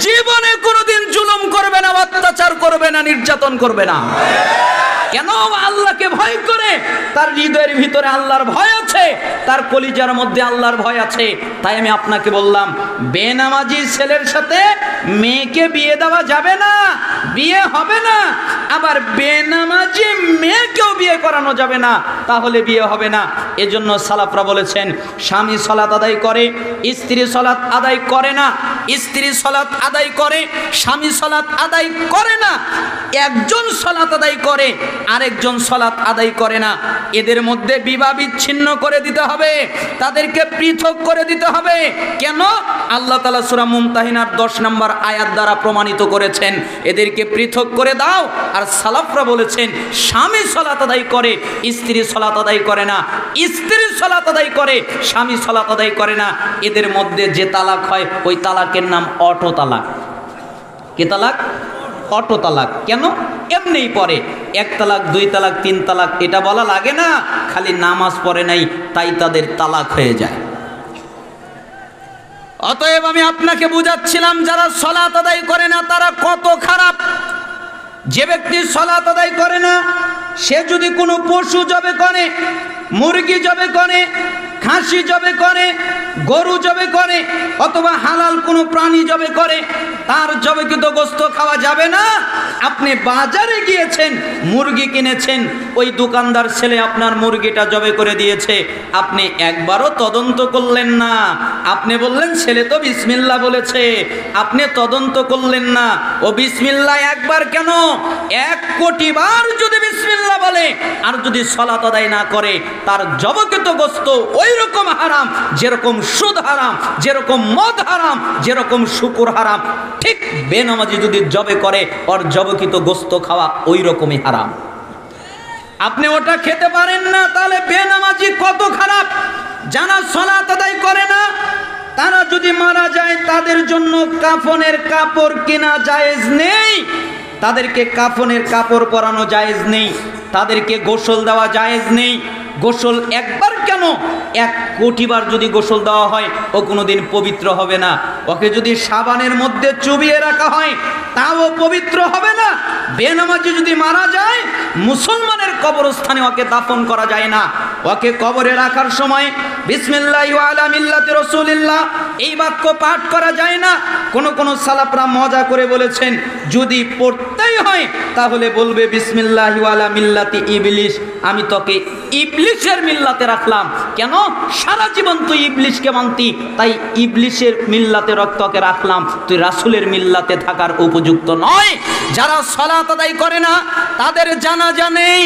জীবনে কোনোদিন জুলুম করবে না, অত্যাচার করবে না, নির্যাতন করবে না। কেন? আল্লাহকে ভয় করে, তার হৃদয়ের ভিতরে আল্লাহর ভয় আছে, তার কলিজার মধ্যে আল্লাহর ভয় আছে। তাই আমি আপনাকে বললাম বেনামাজি ছেলের সাথে মেয়েকে বিয়ে দেওয়া যাবে না, বিয়ে হবে না। আবার বেনামাজি মেয়েকেও বিয়ে করানো যাবে না, তাহলে বিয়ে হবে না। এজন্য সালাফরা বলেছেন স্বামী সালাত আদায় করে, স্ত্রী সালাত আদায় করে না। স্ত্রী সালাত আদায় করে, স্বামী সালাত আদায় করে না। একজন সালাত আদায় করে, আরেকজন সালাত আদায় করে না। এদের মধ্যে বিবাহ বিচ্ছিন্ন করে দিতে হবে, তাদেরকে পৃথক করে দিতে হবে। কেন? আল্লাহ তাআলা সূরা মুমতাহিনার 10 নম্বর আয়াত দ্বারা প্রমাণিত করেছেন এদেরকে পৃথক করে দাও। আর সালাফরা বলেছেন স্বামী সালাত আদায় করে, স্ত্রী সালাত আদায় করে না। স্ত্রী সালাত আদায় করে, স্বামী সালাত আদায় করে না। এদের মধ্যে যে তালাক হয় ওই তালাকের নাম অটো তালাক। কি তালাক? অটো তালাক। কেন? এমনিই পড়ে, 1 তালাক, 2 তালাক, 3 তালাক, এটা বলা লাগে না, খালি নামাজ পড়ে নাই তাই তাদের তালাক হয়ে যায়। অতএব আমি আপনাকে বুঝাচ্ছিলাম যারা সালাত আদায় করে না তারা কত খারাপ। যে ব্যক্তি সালাত আদায় করে না সে যদি কোনো পশু জবে করে, মুরগি জবে করে, খাসি জবে করে, গরু জবে করে, অথবা হালাল কোনো প্রাণী জবে করে, তার জবেকৃত গোশত খাওয়া যাবে না। আপনি বাজারে গিয়েছেন, মুরগি কিনেছেন, ওই দোকানদার ছেলে আপনার মুরগিটা জবে করে দিয়েছে, আপনি একবারও তদন্ত করলেন না। আপনি বললেন ছেলে তো বিসমিল্লাহ বলেছে, আপনি তদন্ত করলেন না। ও বিসমিল্লাহ একবার কেন, 1 কোটি বার যদি বিসমিল্লাহ বলে আর যদি সালাত আদায় না করে, তার জবকৃত গোশত ওই রকম হারাম যেরকম সুদ হারাম, যেরকম মদ হারাম, যেরকম শুকুর হারাম। ঠিক বেনামাজি যদি জবে করে ওর জবকৃত গোশত খাওয়া ওই রকমই হারাম। আপনি ওটা খেতে পারেন না, তাহলে বেনামাজি কত খারাপ। যারা সালাত আদায় করে না তারা যদি মারা যায় তাদের জন্য কাফনের কাপড় কেনা জায়েজ নেই, তাদেরকে কাফনের কাপড় পরানো জায়েজ নেই, তাদেরকে গোসল দেওয়া জায়েজ নেই। গোসল একবার কেন, 1 কোটি বার যদি গোসল দেওয়া হয় ও কোনোদিন পবিত্র হবে না। ওকে যদি সাবানের মধ্যে চুবিয়ে রাখা হয় তাও পবিত্র হবে না। বেনামাজি যদি মারা যায় মুসলমানের কবরস্থানে ওকে দাফন করা যায় না। ওকে কবরে রাখার সময় বিসমিল্লাহি ওয়া আলা মিল্লাতি রাসূলিল্লাহ এই বাক্য পাঠ করা যায় না। কোন সালাফরা মজা করে বলেছেন যদি পড়তেই হয় তাহলে বলবে বিসমিল্লাহি ওয়া আলা মিল্লাতি ইবলিস, আমি তোকে ইবলিসের মিল্লাতে রাখলাম। কেন? সারা জীবন তুই ইবলিসকে মানতি, তাই ইবলিসের মিল্লাতে তোকে রাখলাম, তুই রাসূলের মিল্লাতে থাকার উপযুক্ত নয়। যারা সালাত আদায় করে না তাদের জানাজা নেই,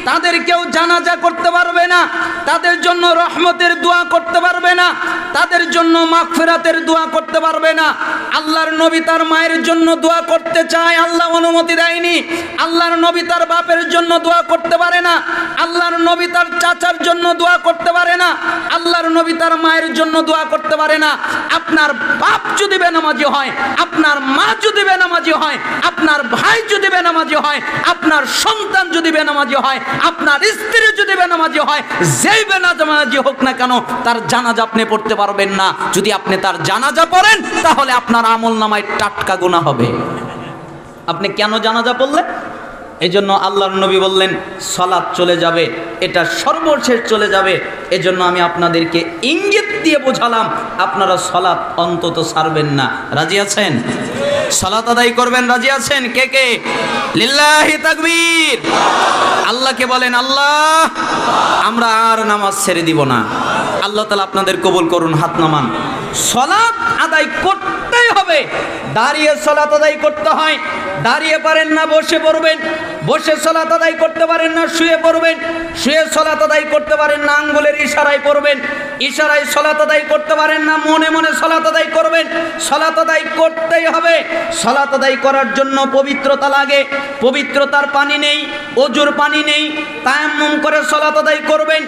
তাদের কেউ জানাজা করতে পারবে না, তাদের জন্য রহমতের দোয়া করতে পারবে না, তাদের জন্য মাগফিরাতের দোয়া করতে পারবে না। আল্লাহর নবী তার মায়ের জন্য দোয়া করতে চায়, আল্লাহ অনুমতি দেয়নি। আল্লাহর নবী তার বাপের জন্য দোয়া করতে পারে না, আল্লাহর নবী তার চাচার জন্য দোয়া করতে পারে না, আল্লাহর নবী তার মায়ের জন্য দোয়া করতে পারে না। আপনার বাপ যদি বেনামাজি হয়, আপনার মা যদি বেনামাজি হয়, আপনার ভাই যদি বেনামাজি হয়, আপনার সন্তান যদি বেনামাজি হয়, আপনার স্ত্রী যদি বেনামাজি হয়, যেই বেনামাজি হোক না কেন তার জানাজা আপনি পড়তে পারবেন না। যদি আপনি তার জানাজা পড়েন তাহলে আপনার আমলনামায় টাটকা গুনাহ হবে। আপনি কেন জানাজা পড়লেন? এই জন্য আল্লাহর নবী বললেন সালাত চলে যাবে, এটা সর্বশেষ চলে যাবে। এজন্য আমি আপনাদেরকে ইঙ্গিত দিয়ে বোঝালাম আপনারা সালাত অন্তত ছাড়বেন না। রাজি আছেন? সালাত আদায় করবেন, রাজি আছেন? কে কে? লিল্লাহি তাকবীর। আল্লাহকে বলেন আল্লাহ আমরা আর নামাজ ছেড়ে দিব না। আল্লাহ তাআলা আপনাদের কবুল করুন। হাত নামান। সালাত আদায় করতেই হবে। দাঁড়িয়ে সালাত আদায় করতে হয়, দাঁড়িয়ে পারেন না বসে পড়বেন, বসে সালাত আদায় করতে পারেন না শুয়ে পড়বেন, শুয়ে সালাত আদায় করতে পারেন না আঙ্গুলের ইশারায় পড়বেন, ইশারায় সালাত আদায় করতে পারেন না মনে মনে সালাত আদায় করবেন। সালাত আদায় করতেই হবে। সালাত আদায় করার জন্য পবিত্রতা লাগে, পবিত্রতার পানি নেই, অজুর পানি নেই, তায়াম্মুম করে সালাত আদায় করবেন।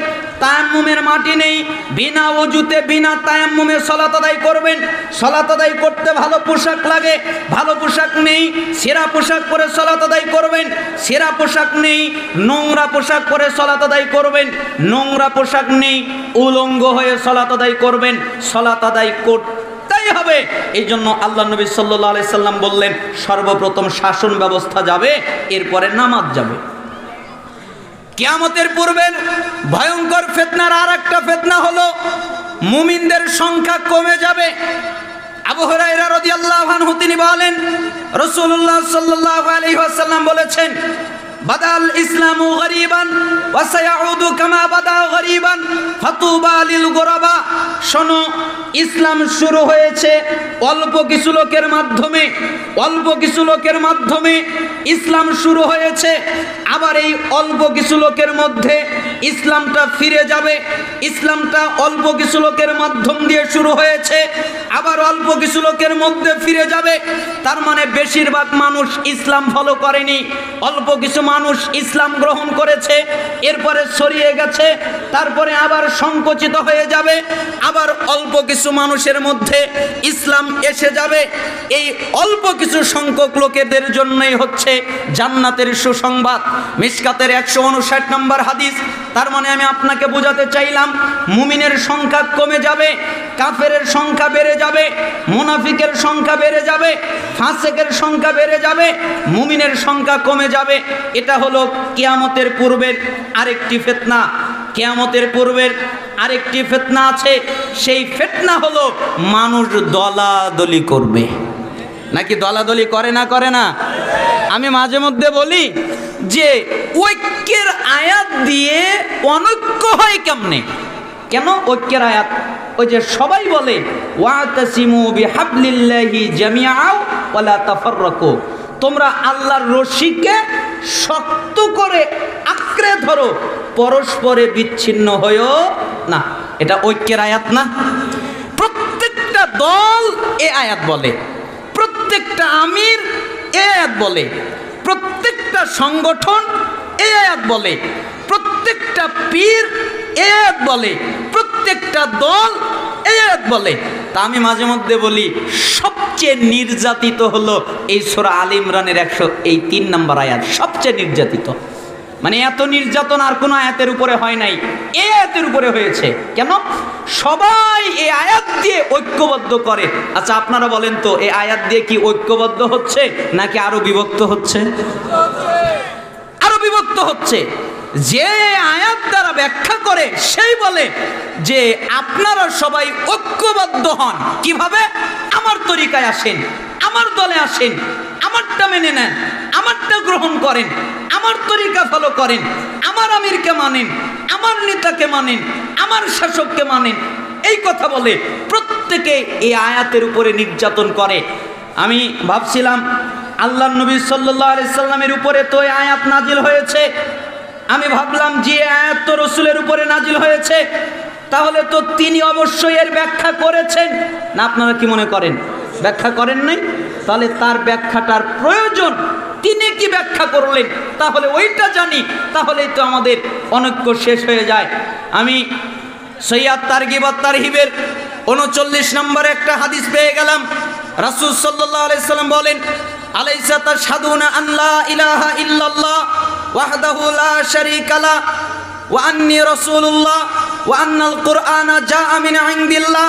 তায়াম্মুমের মাটি নেই, বিনা অজুতে বিনা তায়াম্মুমে সালাত আদায় করবেন। সালাত আদায় করতে ভালো পোশাক লাগে, ভালো পোশাক নেই, সেরা পোশাক পরে সালাত আদায় করবেন। সেরা পোশাক নেই, নোংরা পোশাক পরে সালাত আদায় করবেন। নোংরা পোশাক নেই, উলঙ্গ হয়ে সালাত আদায় করবেন। সালাত আদায় করতেই হবে। এই জন্য আল্লাহ নবী সাল্লাল্লাহু আলাইহি সাল্লাম বললেন, সর্বপ্রথম শাসন ব্যবস্থা যাবে, এরপরে নামাজ যাবে। কিয়ামতের পূর্বের ভয়ঙ্কর ফিতনার আর একটা ফিতনা হলো মুমিনদের সংখ্যা কমে যাবে। আবু হুরায়রা রাদিয়াল্লাহু আনহু তিনি বলেন, রাসূলুল্লাহ সাল্লাল্লাহু আলাইহি ওয়াসাল্লাম বলেছেন, বাদাল ইসলামু গরীবান ওয়া সায়াউদু কামা বাদা গরীবান ফাতুবা লিল গুরাবা। শোনো, ইসলাম শুরু হয়েছে অল্প কিছু লোকের মাধ্যমে, অল্প কিছু লোকের মাধ্যমে ইসলাম শুরু হয়েছে। আবার এই অল্প কিছু লোকের মধ্যে ইসলামটা ফিরে যাবে। ইসলামটা অল্প কিছু লোকের মাধ্যম দিয়ে শুরু হয়েছে, আবার অল্প কিছু লোকের মধ্যে ফিরে যাবে। তার মানে বেশিরভাগ মানুষ ইসলাম ফলো করেনি, অল্প কিছু মানুষ ইসলাম গ্রহণ করেছে, এরপরে ছড়িয়ে গেছে, তারপরে আবার সংকুচিত হয়ে যাবে, আবার অল্প কিছু মানুষের মধ্যে ইসলাম এসে যাবে। এই অল্প কিছু সংখ্যক লোকেদের জন্যই হচ্ছে জান্নাতের সুসংবাদ। মিশকাতের 159 নম্বর হাদিস। তার মানে আমি আপনাকে বোঝাতে চাইলাম, মুমিনের সংখ্যা কমে যাবে, কাফেরের সংখ্যা বেড়ে যাবে, মুনাফিকের সংখ্যা বেড়ে যাবে, ফাসিকের সংখ্যা বেড়ে যাবে, মুমিনের সংখ্যা কমে যাবে। এটা হলো কিয়ামতের পূর্বের আরেকটি ফিতনা। কিয়ামতের পূর্বের আরেকটি ফিতনা আছে, সেই ফিতনা হলো মানুষ দলাদলি করবে। নাকি দলাদলি করে না? করে না? আমি মাঝে মধ্যে বলি যে ঐক্যের আয়াত দিয়ে অনৈক্য হয় কেমনে? কেন ঐক্যের আয়াত? ওই যে সবাই বলে ওয়াতাসিমু বিহাবলিল্লাহি জামিআও ওয়ালা তাফাররাকু, তোমরা আল্লাহর রশিকে শক্ত করে আঁকড়ে ধরো, পরস্পরে বিচ্ছিন্ন হয়ো না। এটা ঐক্যের আয়াত না? প্রত্যেকটা দল এ আয়াত বলে, প্রত্যেকটা আমির এ আয়াত বলে, প্রত্যেকটা সংগঠন এ আয়াত বলে, প্রত্যেকটা পীর এ আয়াত বলে, প্রত্যেকটা দল এ আয়াত বলে। তা আমি মাঝে মধ্যে বলি, সবচেয়ে নির্যাতিত হলো এই সূরা আলে ইমরানের 103 নম্বর আয়াত, সবচেয়ে নির্যাতিত। মানে এত নির্যাতন আর কোনো আয়াতের উপরে হয় নাই, এই আয়াতের উপরে হয়েছে। কেন? সবাই এই আয়াত দিয়ে ঐক্যবদ্ধ করে। আচ্ছা আপনারা বলেন তো, এই আয়াত দিয়ে কি ঐক্যবদ্ধ হচ্ছে নাকি আরো বিভক্ত হচ্ছে? আরো বিভক্ত হচ্ছে। যে আয়াত দ্বারা ব্যাখ্যা করে সেই বলে যে আপনারা সবাই ঐক্যবদ্ধ হন। কিভাবে? আমার তরিকায় আসেন, আমার দলে আসেন, আমারটা মেনে নেন, আমারটা গ্রহণ করেন, আমার তরিকা ফলো করেন, আমার আমিরকে মানেন, আমার নেতাকে মানেন, আমার শাসককে মানেন। এই কথা বলে প্রত্যেকে এই আয়াতের উপরে নির্যাতন করে। আমি ভাবছিলাম আল্লাহর নবী সাল্লাল্লাহু আলাইহি সাল্লামের উপরে তো এই আয়াত নাজিল হয়েছে। আমি ভাবলাম যে আয়াত তো রাসূলের উপরে নাজিল হয়েছে, তাহলে তো তিনি অবশ্যই এর ব্যাখ্যা করেছেন। না আপনারা কি মনে করেন? ব্যাখ্যা করেন নাই? তাহলে তার ব্যাখ্যাটার প্রয়োজন, তিনি কি ব্যাখ্যা করলেন তাহলে ওইটা জানি, তাহলেই তো আমাদের অনৈক্য শেষ হয়ে যায়। আমি সৈয়দ তারগিব ওয়াত তারহিবের 39 নম্বরে একটা হাদিস পেয়ে গেলাম। রাসূল সাল্লাল্লাহু আলাইহি সাল্লাম বলেন, আলাইসা তাশহাদুনা আন লা ইলাহা ইল্লাল্লাহ ওয়াহদাহু লা শারীকা লা ওয়া আন্নী রাসূলুল্লাহ ওয়া আন্নাল কুরআনা জাআ মিন ইনদিল্লাহ।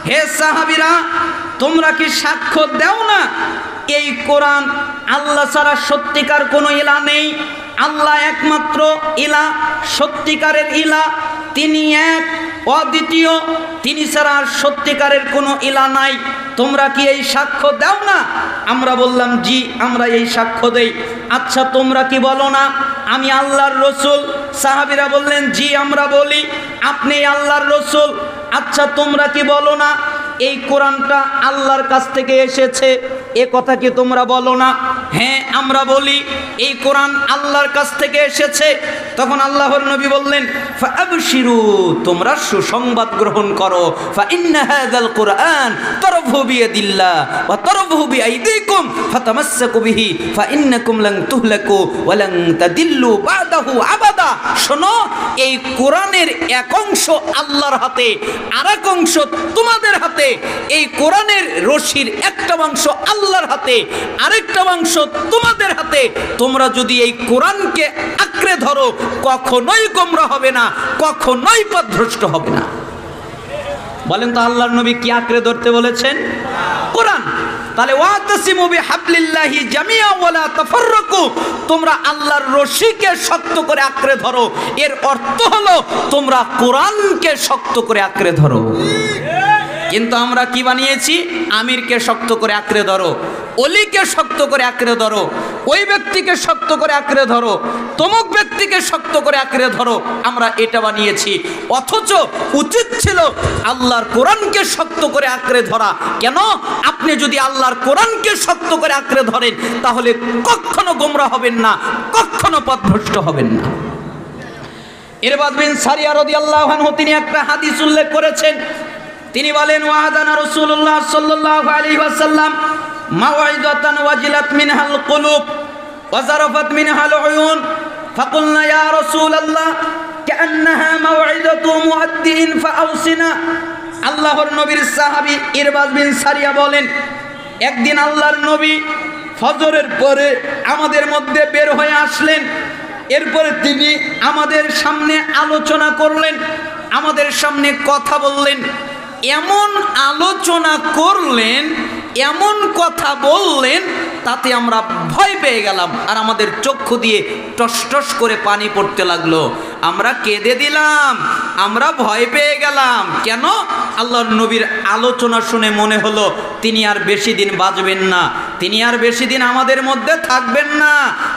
হে সাহাবীরা, তোমরা কি সাক্ষ্য দাও না এই কোরআন আল্লাহ ছাড়া সত্যিকার কোনো ইলাহ নেই, আল্লাহ একমাত্র ইলাহ, সত্যিকারের ইলাহ, তিনি এক অদ্বিতীয়, তিনি ছাড়া আর সত্যিকারের কোনো ইলাহ নাই। তোমরা কি এই সাক্ষ্য দাও না? আমরা বললাম জি, আমরা এই সাক্ষ্য দেই। আচ্ছা তোমরা কি বলো না আমি আল্লাহর রসুল? সাহাবীরা বললেন জি আমরা বলি। আপনি আল্লাহর রসুল? আচ্ছা তোমরা কি বলো না এই কোরআনটা আল্লাহর কাছ থেকে এসেছে, এ কথা কি তোমরা বলো না? হ্যাঁ, আমরা বলি এই কোরআন আল্লাহর কাছ থেকে এসেছে। তখন আল্লাহর নবী বললেন, ফাআবশিরু, তোমরা সুসংবাদ গ্রহণ করো। ফাইন্না হাযাল কুরআন তারফু বিয়াদিল্লাহ ওয়া তারফু বিআইদিকুম ফাতামাসসাকু বিহি ফাইন্নাকুম লান তুহলাকু ওয়া লান তাদিল্লু বাদাহু আবাদা। শোনো, এই কোরআনের এক অংশ আল্লাহর হাতে, আরেক অংশ তোমাদের হাতে। এই কোরআনের রশির একটা অংশ আল্লাহর হাতে, আরেকটা অংশ তোমাদের হাতে। তোমরা যদি এই কোরআনকে আঁকড়ে ধরো, কখনোই গোমরা হবে না, কখনোই পথভ্রষ্ট হবে না। বলেন তো আল্লাহর নবী কি আঁকড়ে ধরতে বলেছেন? কোরআন। তাহলে ওয়াতাসিমু বিহাবলিল্লাহি জামিআ ওয়া লা তাফাররাকু, তোমরা আল্লাহর রশিকে শক্ত করে আঁকড়ে ধরো। এর অর্থ হলো তোমরা কোরআনকে শক্ত করে আঁকড়ে ধরো। কিন্তু আমরা কি বানিয়েছি? আমিরকে শক্ত করে আঁকড়ে ধরো, অলিকে শক্ত করে আঁকড়ে ধরো, ওই ব্যক্তিকে শক্ত করে আঁকড়ে ধরো, তমুক ব্যক্তিকে শক্ত করে আঁকড়ে ধরো। আমরা এটা বানিয়েছি। অথচ উচিত ছিল আল্লাহর কোরআনকে শক্ত করে আঁকড়ে ধরা। কেন? আপনি যদি আল্লাহর কোরআনকে শক্ত করে আঁকড়ে ধরেন, তাহলে কখনো গোমরা হবেন না, কখনো পথভ্রষ্ট হবেন না। ইরবাদ বিন সারিয়া রাদিয়াল্লাহু আনহু তিনি একটা হাদিস উল্লেখ করেছেন। তিনি বলেন, ওয়াদানা রাসূলুল্লাহ সাল্লাল্লাহু আলাইহি ওয়াসাল্লাম মাওয়াইদাতান ওয়াজিলাত মিনহাল কুলুব ওয়া যারাফাত মিনহাল উয়ুন ফাকুলনা ইয়া রাসূলুল্লাহ কান্নাহা মাওয়াইদাতু মুআদ্দিন ফাআউসিনা। আল্লাহর নবীর সাহাবী ইরবাদ বিন সারিয়া বলেন, একদিন আল্লাহর নবী ফজরের পরে আমাদের মধ্যে বের হয়ে আসলেন। এরপরে তিনি আমাদের সামনে আলোচনা করলেন, আমাদের সামনে কথা বললেন। এমন আলোচনা করলেন, এমন কথা বললেন, তাতে আমরা ভয় পেয়ে গেলাম, আর আমাদের চক্ষু দিয়ে টস টস করে পানি পড়তে লাগলো। আমরা কেঁদে দিলাম, আমরা ভয় পেয়ে গেলাম। কেন? আল্লাহর নবীর আলোচনা শুনে মনে হলো তিনি আর বেশি দিন বাঁচবেন না, তিনি আর বেশি দিন আমাদের মধ্যে থাকবেন না।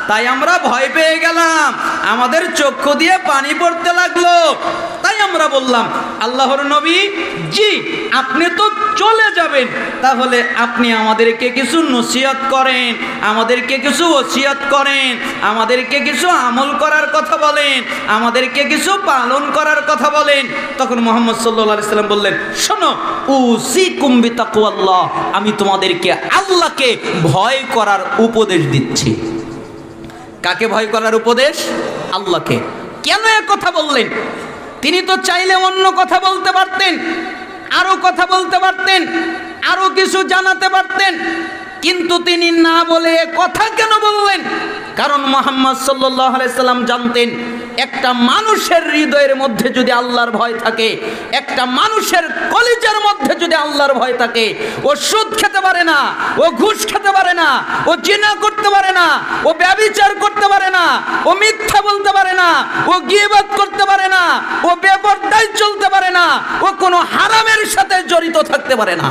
তাই আমরা ভয় পেয়ে গেলাম, আমাদের চক্ষু দিয়ে পানি পড়তে লাগলো। তাই আমরা বললাম, আল্লাহর নবী জি, আপনি তো চলে যাবেন, তাহলে আপনি আমাদেরকে কিছু নসিহত করেন, আমাদেরকে কিছু ওসিয়ত করেন, আমাদেরকে কিছু আমল করার কথা বলেন, আমাদেরকে কিছু পালন করার কথা বলেন। তখন মুহাম্মদ সাল্লাল্লাহু আলাইহি সাল্লাম বললেন, শোনো, উসিকুম বিতাকওয়াল্লাহ, আমি তোমাদেরকে আল্লাহকে ভয় করার উপদেশ দিচ্ছি। কাকে ভয় করার উপদেশ? আল্লাহকে। কেন এ কথা বললেন? তিনি তো চাইলে অন্য কথা বলতে পারতেন, আরো কথা বলতে পারতেন, আরো কিছু জানাতে পারতেন, কিন্তু তিনি না বলে কথা কেন বললেন? কারণ মুহাম্মদ সাল্লাল্লাহু আলাইহি সাল্লাম জানতেন, একটা মানুষের হৃদয়ের মধ্যে যদি আল্লাহর ভয় থাকে, একটা মানুষের কলিজার মধ্যে যদি আল্লাহর ভয় থাকে, ও সুদ খেতে পারে না, ও ঘুষ খেতে পারে না, ও জিনা করতে পারে না, ও ব্যভিচার করতে পারে না, ও মিথ্যা বলতে পারে না, ও গীবত করতে পারে না, ও বেপরদায় চলতে পারে না, ও কোনো হারামের সাথে জড়িত থাকতে পারে না।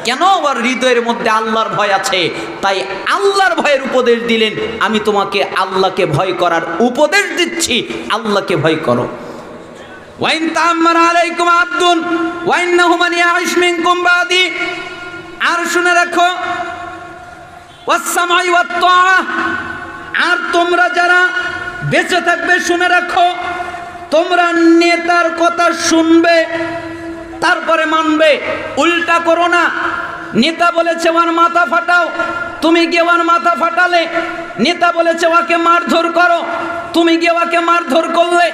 কেন? ওর হৃদয়ের মধ্যে আল্লাহর ভয় আছে। তাই আল্লাহর ভয়ের উপদেশ দিলেন, আমি তোমাকে আল্লাহকে ভয় করার উপদেশ দিচ্ছি, আল্লাহকে ভয় করো। ওয়াইন তাআম্মারা আলাইকুম আবদুন ওয়া ইন্নাহু মান ইয়াইশ মিনকুম বাদি, আর শুনে রাখো, ওয়াস-সামাই ওয়াত-তাআ, আর তোমরা যারা বেঁচে থাকবে শুনে রাখো, তোমরা নেতার কথা শুনবে, তারপরে মানবে, উল্টা করো না। নেতা বলেছে ওর মাথা ফাটাও, তুমি গিয়ে ওর মাথা ফাটালে। নেতা বলেছে ওকে মারধর করো, তুমি গিয়ে ওকে মারধর করলে।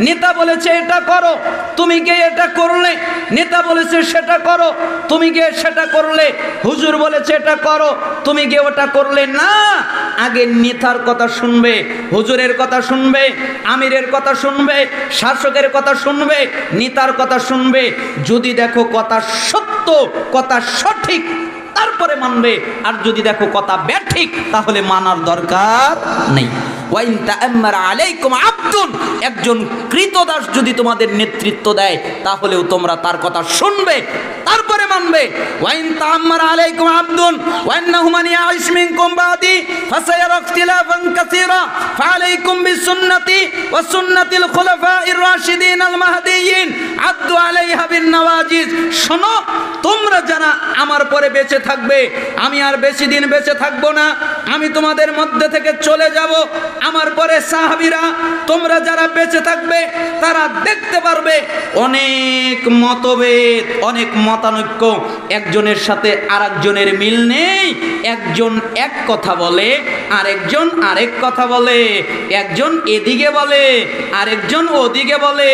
নেতা বলেছে এটা করো, তুমি গিয়ে এটা করলে। নেতা বলেছে সেটা করো, তুমি গিয়ে সেটা করলে। হুজুর বলেছে এটা করো, তুমি গিয়ে ওটা করলে না। আগে নেতার কথা শুনবে, হুজুরের কথা শুনবে, আমিরের কথা শুনবে, শাসকের কথা শুনবে, নেতার কথা শুনবে। যদি দেখো কথা সত্য, কথা সঠিক, তারপরে মানবে। আর যদি দেখো কথা ব্যাঠিক, তাহলে মানার দরকার নেই। ওয়াইন তাআম্মারা আলাইকুম আবদুন, একজন কৃতদাস যদি তোমাদের নেতৃত্ব দেয়, তাহলেও তোমরা তার কথা শুনবে, তারপরে মানবে। ওয়াইন তাআম্মারা আলাইকুম আবদুন ওয়া ইন্নাহু মান ইয়াইশ মিনকুম বাদি ফাসায়ারা ইখতিলাফান কাসীরা ফাআলাইকুম বিসুন্নতি ওয়া সুন্নাতিল খুলাফাইর রাশিদিন আল মাহদিয়িন আদু আলাইহা বিন নওয়াজিজ। শোনো, তোমরা যারা আমার পরে বেঁচে থাকবে, আমি আর বেশি দিন বেঁচে থাকবো না, আমি তোমাদের মধ্যে থেকে চলে যাব। আমার পরে সাহাবীরা, তোমরা যারা বেঁচে থাকবে তারা দেখতে পারবে অনেক মতভেদ, অনেক মতানৈক্য, একজনের সাথে আরেকজনের মিল নেই। একজন এক কথা বলে, আরেকজন আরেক কথা বলে, একজন এদিকে বলে, আরেকজন ওদিকে বলে,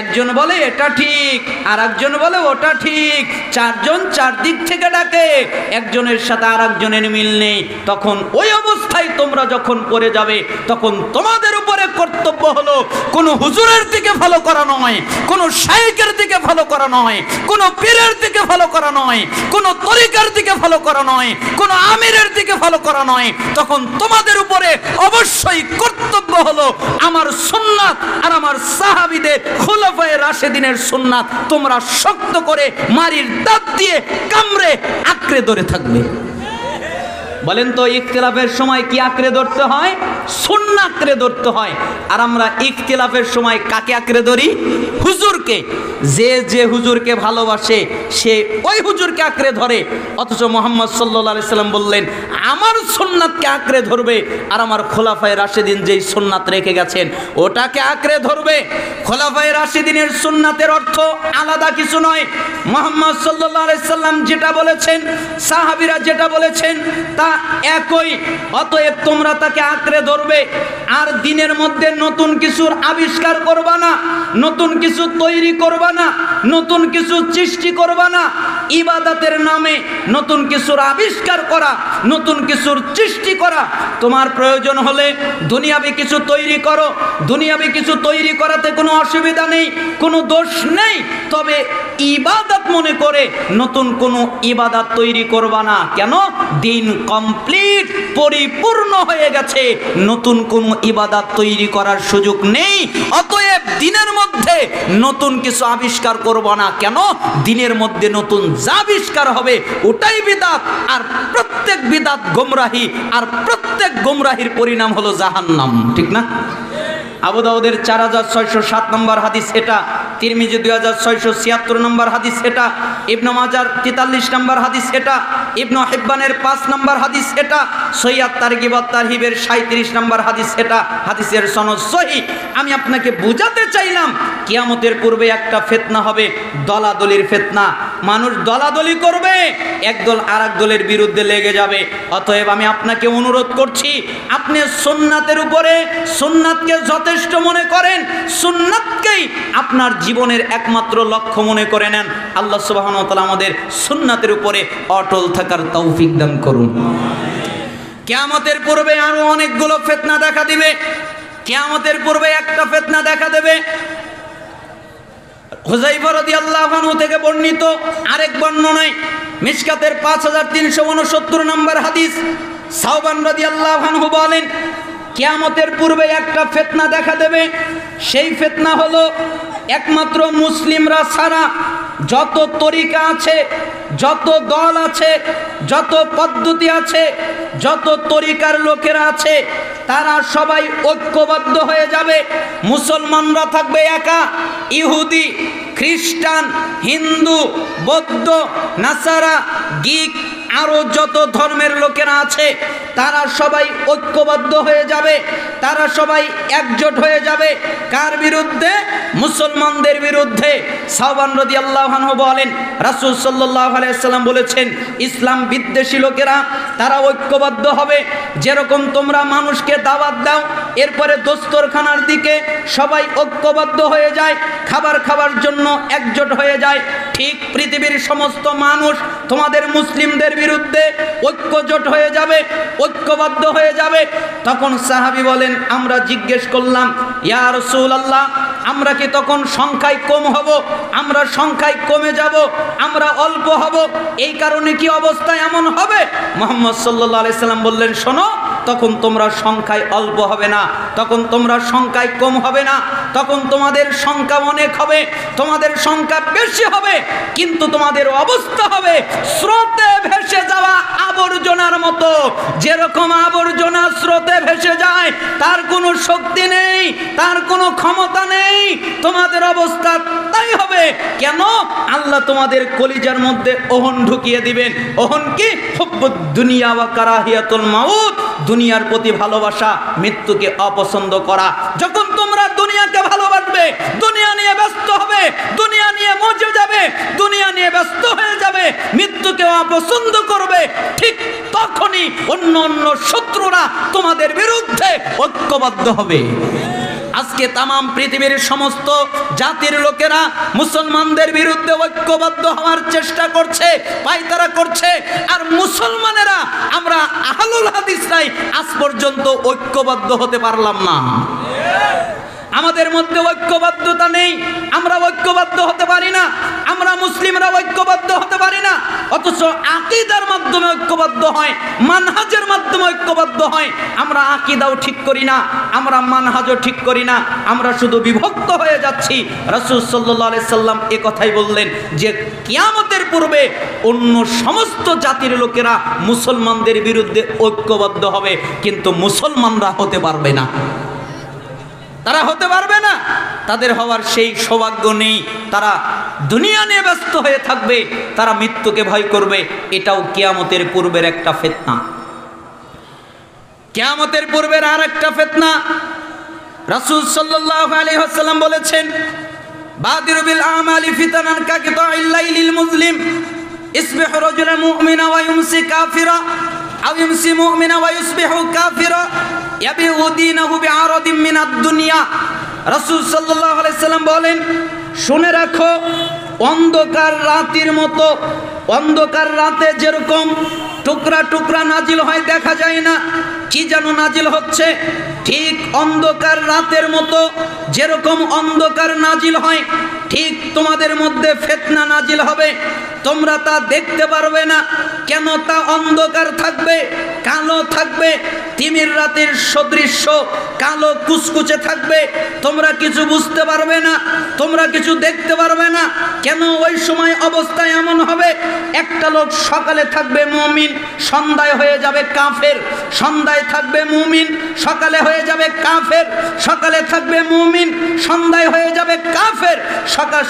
একজন বলে এটা ঠিক, আরেকজন বলে ওটা ঠিক, চারজন চারদিক থেকে ডাকে, একজনের সাথে আরেকজনের মিল নেই। তখন ওই অবস্থায় তোমরা যখন পড়ে যাবে, তখন তোমাদের উপরে কর্তব্য হলো কোনো হুজুরের দিকে ফলো করা নয়, কোনো শাইখের দিকে ফলো করা নয়, কোনো পীরের দিকে ফলো করা নয়, কোনো তরিকার দিকে ফলো করা নয়, কোনো আমিরের দিকে ফলো করা নয়। তখন তোমাদের উপরে অবশ্যই কর্তব্য হলো আমার সুন্নাত আর আমার সাহাবীদের খুলাফায়ে রাশিদিনের সুন্নাত তোমরা শক্ত করে মারির দাঁত দিয়ে কামড়ে আঁকড়ে ধরে থাকবে। বলেন তো, ইখতিলাফের সময় কি আঁকড়ে ধরতে হয়? সুন্নাত আঁকড়ে ধরতে হয়। আর আমরা ইখতিলাফের সময় কাকে আঁকড়ে ধরি? হুজুরকে। যে যে হুজুরকে ভালোবাসে সে ওই হুজুরকে আঁকড়ে ধরে। অথচ মুহাম্মদ সাল্লাল্লাহু আলাইহি সাল্লাম বললেন, আমার সুন্নাতকে আঁকড়ে ধরবে আর আমার খোলাফায়ে রাশিদিন যেই সুন্নাত রেখে গেছেন ওটাকে আঁকড়ে ধরবে। খোলাফায়ে রাশিদিনের সুন্নাতের অর্থ আলাদা কিছু নয়। মুহাম্মদ সাল্লাল্লাহু আলাইহি সাল্লাম যেটা বলেছেন, সাহাবীরা যেটা বলেছেন তা একই। অতএব তোমরা তাকে আঁকড়ে ধরবে। আর দিনের মধ্যে নতুন কিছুর আবিষ্কার করবা না, নতুন কিছু তৈরি করবা না, নতুন কিছু সৃষ্টি করবা না। ইবাদতের নামে নতুন কিছুর আবিষ্কার করা, নতুন কিছুর সৃষ্টি করা, তোমার প্রয়োজন হলে দুনিয়াবি কিছু তৈরি করো। দুনিয়াবি কিছু তৈরি করাতে কোনো অসুবিধা নেই, কোনো দোষ নেই। তবে ইবাদত মনে করে নতুন কোনো ইবাদত তৈরি করবা না। কেন? দিন কমপ্লিট, পরিপূর্ণ হয়ে গেছে, নতুন কোনো ইবাদত তৈরি করার সুযোগ নেই। অতএব দিনের মধ্যে নতুন কিছু আবিষ্কার করব না। কেন? দিনের মধ্যে নতুন যা আবিষ্কার হবে ওটাই বিদআত, আর প্রত্যেক বিদআত গোমরাহি, আর প্রত্যেক গোমরাহির পরিণাম হলো জাহান্নাম। ঠিক না? আবু দাউদের 4607 নম্বর হাদিস এটা, তিরমিজি 2676 নম্বর হাদিস এটা, ইবনে মাজার 43 নম্বর হাদিস এটা, ইবনে হিব্বানের 5 নম্বর হাদিস এটা, সহিহ তারগিব ওয়াত তারহিবের 37 নম্বর হাদিস এটা। হাদিসের সনদ সহিহ। আমি আপনাকে বুঝাতে চাইলাম কিয়ামতের পূর্বে একটা ফিতনা হবে, দলাদলির ফিতনা। মানুষ দলাদলি করবে, একদল আরেক দলের বিরুদ্ধে লেগে যাবে। অতএব আমি আপনাকে অনুরোধ করছি, আপনি সুন্নাতের উপরে, সুন্নাতকে যথেষ্ট মনে করেন, সুন্নাতকেই আপনার জীবনের একমাত্র লক্ষ্য মনে করে নেন। আল্লাহ সুবহানাহু ওয়া তাআলা আমাদের সুন্নাতের উপরে অটল থাকার তৌফিক দান করুন। কিয়ামতের পূর্বে আরো অনেকগুলো ফিতনা দেখা দিবে। কিয়ামতের পূর্বে একটা ফিতনা দেখা দেবে। হুযায়ফা রাদিয়াল্লাহু আনহু থেকে বর্ণিত আরেক বর্ণনায়, মিশকাতের 5369 নম্বর হাদিস, সাওবান রাদিয়াল্লাহু আনহু বলেন, কিয়ামতের পূর্বে একটা ফিতনা দেখা দেবে। সেই ফিতনা হলো একমাত্র মুসলিমরা ছাড়া যত তরিকা আছে, যত দল আছে, যত পদ্ধতি আছে, যত তরিকার লোকেরা আছে, তারা সবাই ঐক্যবদ্ধ হয়ে যাবে। মুসলমানরা থাকবে একা, ইহুদি, খ্রিস্টান, হিন্দু, বৌদ্ধ, নাসারা, গিক, আরো যত ধর্মের লোকেরা আছে তারা সবাই ঐক্যবদ্ধ হয়ে যাবে, তারা সবাই একজোট হয়ে যাবে। কার বিরুদ্ধে? মুসলমানদের বিরুদ্ধে। সাওবান রাদিয়াল্লাহু আনহু বলেন, রাসূল সাল্লাল্লাহু আলাইহি ওয়াসাল্লাম বলেছেন, ইসলাম বিদ্বেষী লোকেরা তারা ঐক্যবদ্ধ হবে। যেরকম তোমরা মানুষকে দাওয়াত দাও, এরপরে দস্তরখানার দিকে সবাই ঐক্যবদ্ধ হয়ে যায়, খাবার খাওয়ার জন্য একজোট হয়ে যায়, ঠিক পৃথিবীর সমস্ত মানুষ তোমাদের মুসলিমদের বিরুদ্ধে ঐক্যজোট হয়ে যাবে, ঐক্যবদ্ধ হয়ে যাবে। তখন সাহাবী বলেন, আমরা জিজ্ঞেস করলাম, ইয়া রাসূলুল্লাহ, আমরা কি তখন সংখ্যায় কম হব? আমরা সংখ্যায় কমে যাব? আমরা অল্প হব? এই কারণে কি অবস্থা এমন হবে? মুহাম্মদ সাল্লাল্লাহু আলাইহি সাল্লাম বললেন, শোনো, তখন তোমরা সংখ্যায় অল্প হবে না, তখন তোমরা সংখ্যায় কম হবে না, তখন তোমাদের সংখ্যা অনেক হবে, তোমাদের সংখ্যা বেশি হবে, কিন্তু তোমাদের অবস্থা হবে স্রোতে ভেসে যাওয়া আবর্জনার মতো। যেরকম আবর্জনা স্রোতে ভেসে যায়, দুনিয়ায় তার কোনো শক্তি নেই, তার কোনো ক্ষমতা নেই। তোমাদের অবস্থা তাই হবে। কেন? আল্লাহ তোমাদের কলিজার মধ্যে ওহন ঢুকিয়ে দিবেন। ওহন কি? হুব্বুদ দুনিয়া ওয়া কারাহিয়াতুল মাউত, দুনিয়ার প্রতি ভালোবাসা, মৃত্যুকে অপছন্দ করা। যখন তোমরা দুনিয়াকে ভালোবাসবে, দুনিয়া নিয়ে ব্যস্ত হবে, দুনিয়া নিয়ে মজে যাবে, দুনিয়া নিয়ে ব্যস্ত হয়ে যাবে, মৃত্যুকে অপছন্দ করবে, ঠিক তখনই অন্য অন্য শত্রুরা তোমাদের বিরুদ্ধে ঐক্যবদ্ধ হবে। আজকে তামাম পৃথিবীর সমস্ত জাতির লোকেরা মুসলমানদের বিরুদ্ধে ঐক্যবদ্ধ হওয়ার চেষ্টা করছে, পায়তারা করছে। আর মুসলমানেরা, আমরা আহলুল হাদিসরাই আজ পর্যন্ত ঐক্যবদ্ধ হতে পারলাম না। আমাদের মধ্যে ঐক্যবদ্ধতা নেই, আমরা ঐক্যবদ্ধ হতে পারি না, আমরা মুসলিমরা ঐক্যবদ্ধ হতে পারি না। অথচ আকীদার মাধ্যমে ঐক্যবদ্ধ হয়, মানহাজের মাধ্যমে ঐক্যবদ্ধ হয়। আমরা আকীদাও ঠিক করি না, আমরা মানহাজও ঠিক করি না, আমরা শুধু বিভক্ত হয়ে যাচ্ছি। রাসূল সাল্লাল্লাহু আলাইহি সাল্লাম এ কথাই বললেন যে কিয়ামতের পূর্বে অন্য সমস্ত জাতির লোকেরা মুসলমানদের বিরুদ্ধে ঐক্যবদ্ধ হবে, কিন্তু মুসলমানরা হতে পারবে না। তারা হতে পারবে না, তাদের হওয়ার সেই সৌভাগ্য নেই। তারা দুনিয়া নিয়ে ব্যস্ত হয়ে থাকবে, তারা মৃত্যুকে ভয় করবে। এটাও কিয়ামতের পূর্বের একটা ফিতনা। কিয়ামতের পূর্বের আর একটা ফিতনা রাসূল সাল্লাল্লাহু আলাইহি ওয়াসাল্লাম বলেছেন, বাদিরু বিল আমালি ফিতানান কাকিতাইল লাইলিল মুসলিম ইসবিহু রাজুলান মুমিনা ওয়া ইউমসি কাফিরা আও ইউমসি মুমিনা ওয়া ইসবিহু কাফিরা ইয়াবিউ দীনাহু বিআরাদিন মিনাদ দুনিয়া। রাসূল সাল্লাল্লাহু আলাইহি সাল্লাম বলেন, শুনে রাখো, অন্ধকার রাতের মতো, অন্ধকার রাতে যেরকম টুকরা টুকরা নাজিল হয়, দেখা যায় না কি যেন নাজিল হচ্ছে, ঠিক অন্ধকার রাতের মতো যেরকম অন্ধকার নাজিল হয়, ঠিক তোমাদের মধ্যে ফিতনা নাজিল হবে। তোমরা তা দেখতে পারবে না। কেন? তা অন্ধকার থাকবে, কালো থাকবে, তিমির রাতের সদৃশ্য কালো কুচকুচে থাকবে। তোমরা কিছু বুঝতে পারবে না, তোমরা কিছু দেখতে পারবে না। কেন? ওই সময় অবস্থা এমন হবে, একটা লোক সকালে থাকবে মুমিন, সন্ধ্যায় হয়ে যাবে কাফের, সন্ধ্যায় থাকবে মুমিন, সকালে হয়ে যাবে কাফের, সকালে থাকবে মুমিন, সন্ধ্যায় হয়ে যাবে কাফের,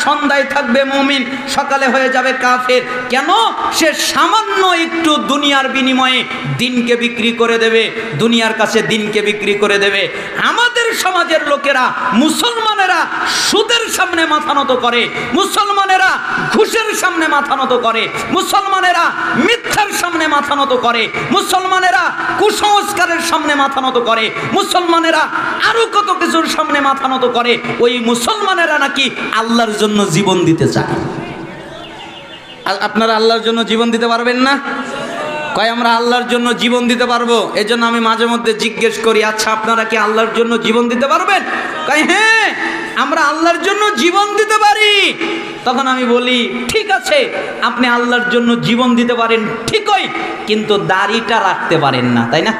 সন্ধ্যায় থাকবে মুমিন, সকালে হয়ে যাবে কাফের। কেন? সে সামান্য একটু দুনিয়ার বিনিময়ে দিনকে বিক্রি করে দেবে, দুনিয়ার কাছে দিনকে বিক্রি করে দেবে। আমাদের সমাজের লোকেরা, মুসলমানেরা সুদের সামনে মাথা নত করে, মুসলমানেরা ঘুষের সামনে মাথা নত করে, মুসলমানেরা মিথ্যার সামনে মাথা নত করে, মুসলমানেরা কুসংস্কারের সামনে মাথা নত করে, মুসলমানেরা আরো কত কিছুর সামনে মাথা নত করে। ওই মুসলমানেরা নাকি আল্লাহর জন্য জীবন দিতে চায়। আপনারা আল্লাহর জন্য জীবন দিতে পারবেন না? কয় আমরা আল্লাহর জন্য জীবন দিতে পারবো। এজন্য আমি মাঝে মধ্যে জিজ্ঞেস করি, আচ্ছা আপনারা কি আল্লাহর জন্য জীবন দিতে পারবেন? কয় হ্যাঁ, আমরা আল্লাহর জন্য জীবন দিতে পারি। তখন আমি বলি, ঠিক আছে, আপনি আল্লাহর জন্য জীবন দিতে পারেন ঠিকই, কিন্তু দাড়িটা রাখতে পারেন না, তাই না?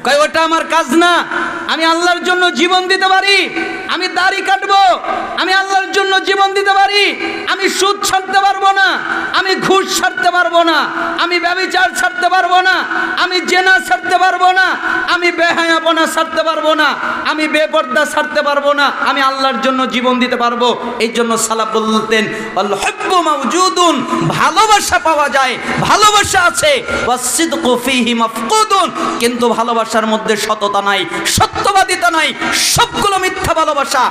কয় ওটা আমার কাজ না। আমি আল্লাহর জন্য জীবন দিতে পারি, আমি দাড়ি কাটবো, আমি আল্লাহর জন্য জীবন দিতে পারি। আমি সুদ ছাড়তে পারবো না, আমি ঘুষ ছাড়তে পারবো না, আমি ব্যভিচার ছাড়তে পারবো না, আমি জেনা ছাড়তে পারবো না, আমি বেহায়াপনা ছাড়তে পারবো না, আমি বেপর্দা ছাড়তে পারবো না। আমি আল্লাহর জন্য জীবন দিতে পারবো। এই জন্য সালাফ বলতেন, আল হুব্বু মাওজুদুন, ভালোবাসা পাওয়া যায়, ভালোবাসা আছে, ওয়াসিদকু ফীহি মাফকুদুন, কিন্তু ভালোবাসার মধ্যে সততা নাই, সত্যবাদিতা নাই, সবগুলো মিথ্যা ভালোবাসা।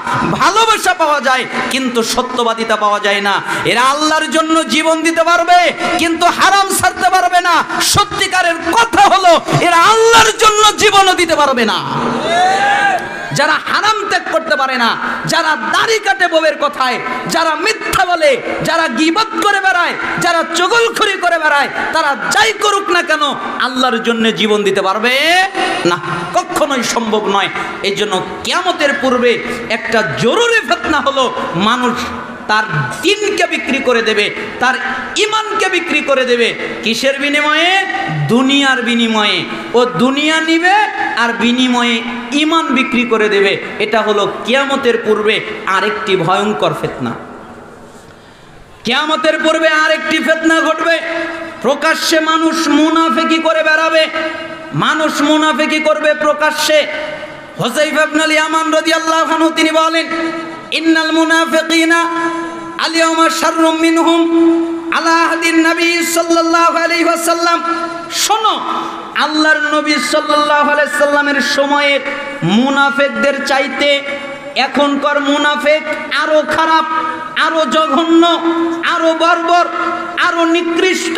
ভালোবাসা পাওয়া যায় কিন্তু সত্যবাদিতা পাওয়া যায় না। এরা আল্লাহর জন্য জীবন দিতে পারবে কিন্তু হারাম ছাড়তে পারবে না। সত্যিকারের কথা হলো এরা আল্লাহর জন্য জীবনও দিতে পারবে না। যারা হারাম ত্যাগ করতে পারে না, যারা দাড়ি কাটে বউয়ের কথায়, যারা মিথ্যা বলে, যারা গীবত করে বেড়ায়, যারা চগলখড়ি করে বেড়ায়, তারা যাই করুক না কেন আল্লাহর জন্য জীবন দিতে পারবে না, কখনোই সম্ভব নয়। এই জন্য কিয়ামতের পূর্বে একটা জরুরি ফিতনা হলো, মানুষ তার দিনকে বিক্রি করে দেবে, তার ঈমানকে বিক্রি করে দেবে। কিসের বিনিময়ে? দুনিয়ার বিনিময়ে। ও দুনিয়া নিবে আর বিনিময়ে ঈমান বিক্রি করে দেবে। এটা হলো কিয়ামতের পূর্বে আরেকটি ভয়ঙ্কর ফিতনা। কিয়ামতের পূর্বে আরেকটি ফিতনা ঘটবে। প্রকাশ্যে মানুষ মুনাফিকি করে বেড়াবে, মানুষ মুনাফিকি করবে প্রকাশ্যে। হুযায়ফা ইবনে ইয়ামান রাদিয়াল্লাহু আনহু তিনি বলেন, ইন্নাল মুনাফিকিনা আল-ইয়াওমা শাররুম মিনহুম আলা আহদিন নবী সাল্লাল্লাহু আলাইহি ওয়াসাল্লাম। শোনো, আল্লাহর নবী সাল্লাল্লাহু আলাইহি সাল্লামের সময়ে মুনাফিকদের চাইতে এখনকার মুনাফিক আরো খারাপ, আরো জঘন্য, আরো বর্বর, আরো নিকৃষ্ট।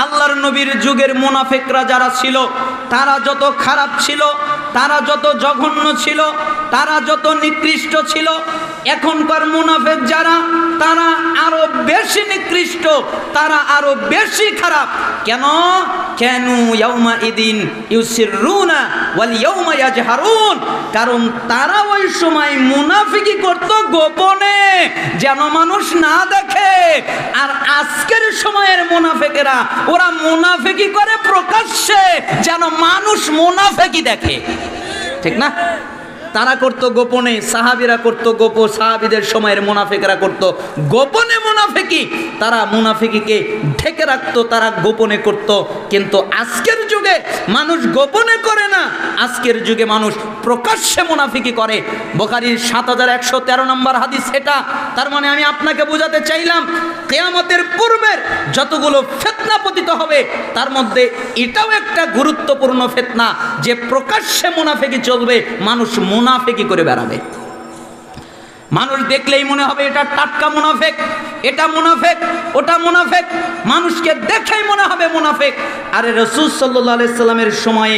আল্লাহর নবীর যুগের মুনাফিকরা যারা ছিল তারা যত খারাপ ছিল, তারা যত জঘন্য ছিল, তারা যত নিকৃষ্ট ছিল, এখনকার মুনাফিক যারা তারা আরো বেশি নিকৃষ্ট, তারা আরো বেশি খারাপ। কেন? কানু ইয়াউমা ইদিন ইউসিরুনা ওয়াল ইয়াউমা ইয়াজহারুন। কারণ তারা ওই সময় মুনাফিকি করত গোপনে, যেন মানুষ না দেখে। আর আজকের সময়ের মুনাফিকেরা ওরা মুনাফিকি করে প্রকাশ্যে, যেন মানুষ মুনাফিকি দেখে। ঠিক না? তারা করত গোপনে, সাহাবীরা করত গোপন, সাহাবীদের সময়ের মুনাফিকরা করত গোপনে মুনাফিকি। তারা মুনাফিকিকে ঢেকে রাখত, তারা গোপনে করত। কিন্তু আজকের যুগে মানুষ গোপনে করে না, আজকের যুগে মানুষ প্রকাশ্যে মুনাফিকি করে। বুখারীর ৭১১৩ নম্বর হাদিস এটা। তার মানে আমি আপনাকে বোঝাতে চাইলাম, কিয়ামতের পূর্বের যতগুলো ফিতনা পতিত হবে তার মধ্যে এটাও একটা গুরুত্বপূর্ণ ফিতনা, যে প্রকাশ্যে মুনাফিকি চলবে, মানুষ মুনাফিকি করে বেড়াবে। মানুষ দেখলেই মনে হবে এটা টাটকা মুনাফিক, এটা মুনাফিক, ওটা মুনাফিক, মানুষকে দেখেই মনে হবে মুনাফিক। আরে রাসূল সাল্লাল্লাহু আলাইহি সাল্লামের সময়ে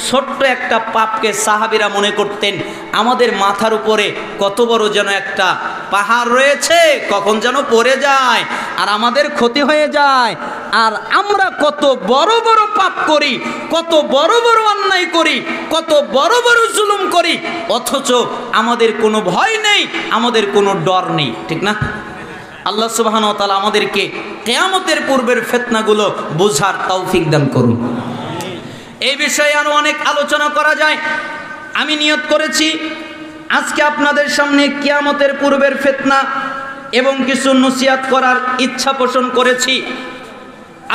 ছোট্ট একটা পাপকে সাহাবীরা মনে করতেন আমাদের মাথার উপরে কত বড় যেন একটা পাহাড় রয়েছে, কখন যেন পড়ে যায় আর আমাদের ক্ষতি হয়ে যায়। আর আমরা কত বড় বড় পাপ করি, কত বড় বড় অন্যায় করি, কত বড় বড় জুলুম করি, অথচ আমাদের কোনো ভয় নেই, আমাদের কোনো ডর নেই। ঠিক না? আল্লাহ সুবহানাহু ওয়া তাআলা আমাদেরকে কিয়ামতের পূর্বের ফিতনাগুলো বোঝার তৌফিক দান করুন। এই বিষয়ে আরো অনেক আলোচনা করা যায়। আমি নিয়ত করেছি আজকে আপনাদের সামনে কিয়ামতের পূর্বের ফিতনা এবং কিছু নসিহত করার ইচ্ছা পোষণ করেছি।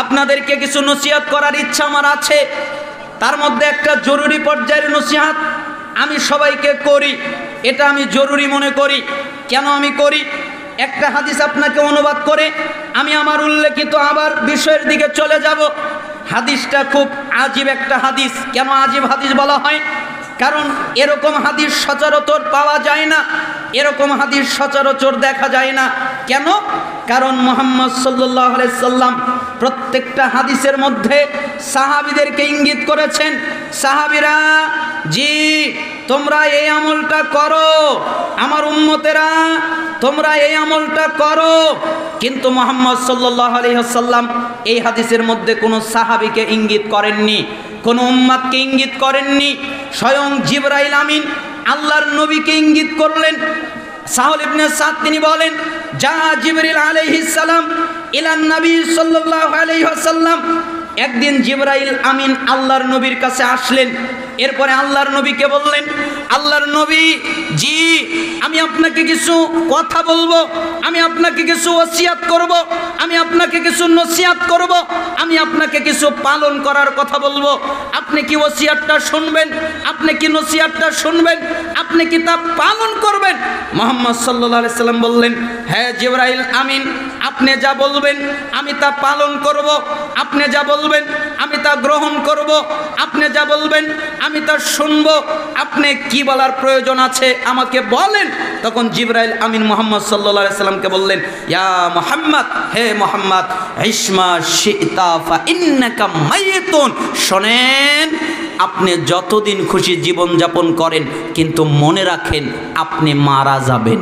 আপনাদেরকে কিছু নসিহত করার ইচ্ছা আমার আছে। তার মধ্যে একটা জরুরি পর্যায়ের নসিহত আমি সবাইকে করি, এটা আমি জরুরি মনে করি। কেন আমি করি? একটা হাদিস আপনাকে অনুবাদ করে আমি আমার উল্লেখিত আবার বিষয়ের দিকে চলে যাব। হাদিসটা খুব আজীব একটা হাদিস। কেন আজীব হাদিস বলা হয়? কারণ এরকম হাদিস সচরাচর পাওয়া যায় না, এরকম হাদিস সচরাচর দেখা যায় না। কেন? কারণ মুহাম্মদ সাল্লাল্লাহু আলাইহি সাল্লাম প্রত্যেকটা হাদিসের মধ্যে সাহাবীদেরকে ইঙ্গিত করেছেন, সাহাবীরা জি তোমরা এই আমলটা করো, আমার উম্মতেরা তোমরা এই আমলটা করো। কিন্তু মুহাম্মদ সাল্লাল্লাহু আলাইহি ওয়াসাল্লাম এই হাদিসের মধ্যে কোনো সাহাবীকে ইঙ্গিত করেননি, কোনো উম্মতকে ইঙ্গিত করেননি। স্বয়ং জিবরাইল আমিন আল্লাহর নবীকে ইঙ্গিত করলেন। সাহল ইবনে সাদ তিনি বলেন, যা জিবরিল আলাইহিস সালাম ইলান নবী সাল্লাল্লাহু আলাইহি ওয়াসাল্লাম। একদিন জিবরাইল আমিন আল্লাহর নবীর কাছে আসলেন। এরপরে আল্লাহর নবীকে বললেন, আল্লাহর নবী জি আমি আপনাকে কিছু কথা বলবো, আমি আপনাকে কিছু ওসিয়াত করব, আমি আপনাকে কিছু নসিহত করব, আমি আপনাকে কিছু পালন করার কথা বলবো। আপনি কি ওসিয়াতটা শুনবেন? আপনি কি নসিহতটা শুনবেন? আপনি কি তা পালন করবেন? মুহাম্মদ সাল্লাল্লাহু আলাইহি সাল্লাম বললেন, হ্যাঁ জিবরাইল আমিন আপনি যা বলবেন আমি তা পালন করব, আপনি যা বলবেন আমি তা গ্রহণ করব, আপনি যা বলবেন আমি তা শুনব। আপনি কি বলার প্রয়োজন আছে আমাকে বলেন। তখন জিবরাইল আমিন মুহাম্মদ সাল্লাল্লাহু আলাইহি সাল্লামকে বললেন, ইয়া মুহাম্মদ, হে মুহাম্মদ, ইসমা শিতা ফা ইন্নাকা মাইতুন। শোনেন, আপনি যতদিন খুশি জীবন যাপন করেন, কিন্তু মনে রাখেন আপনি মারা যাবেন।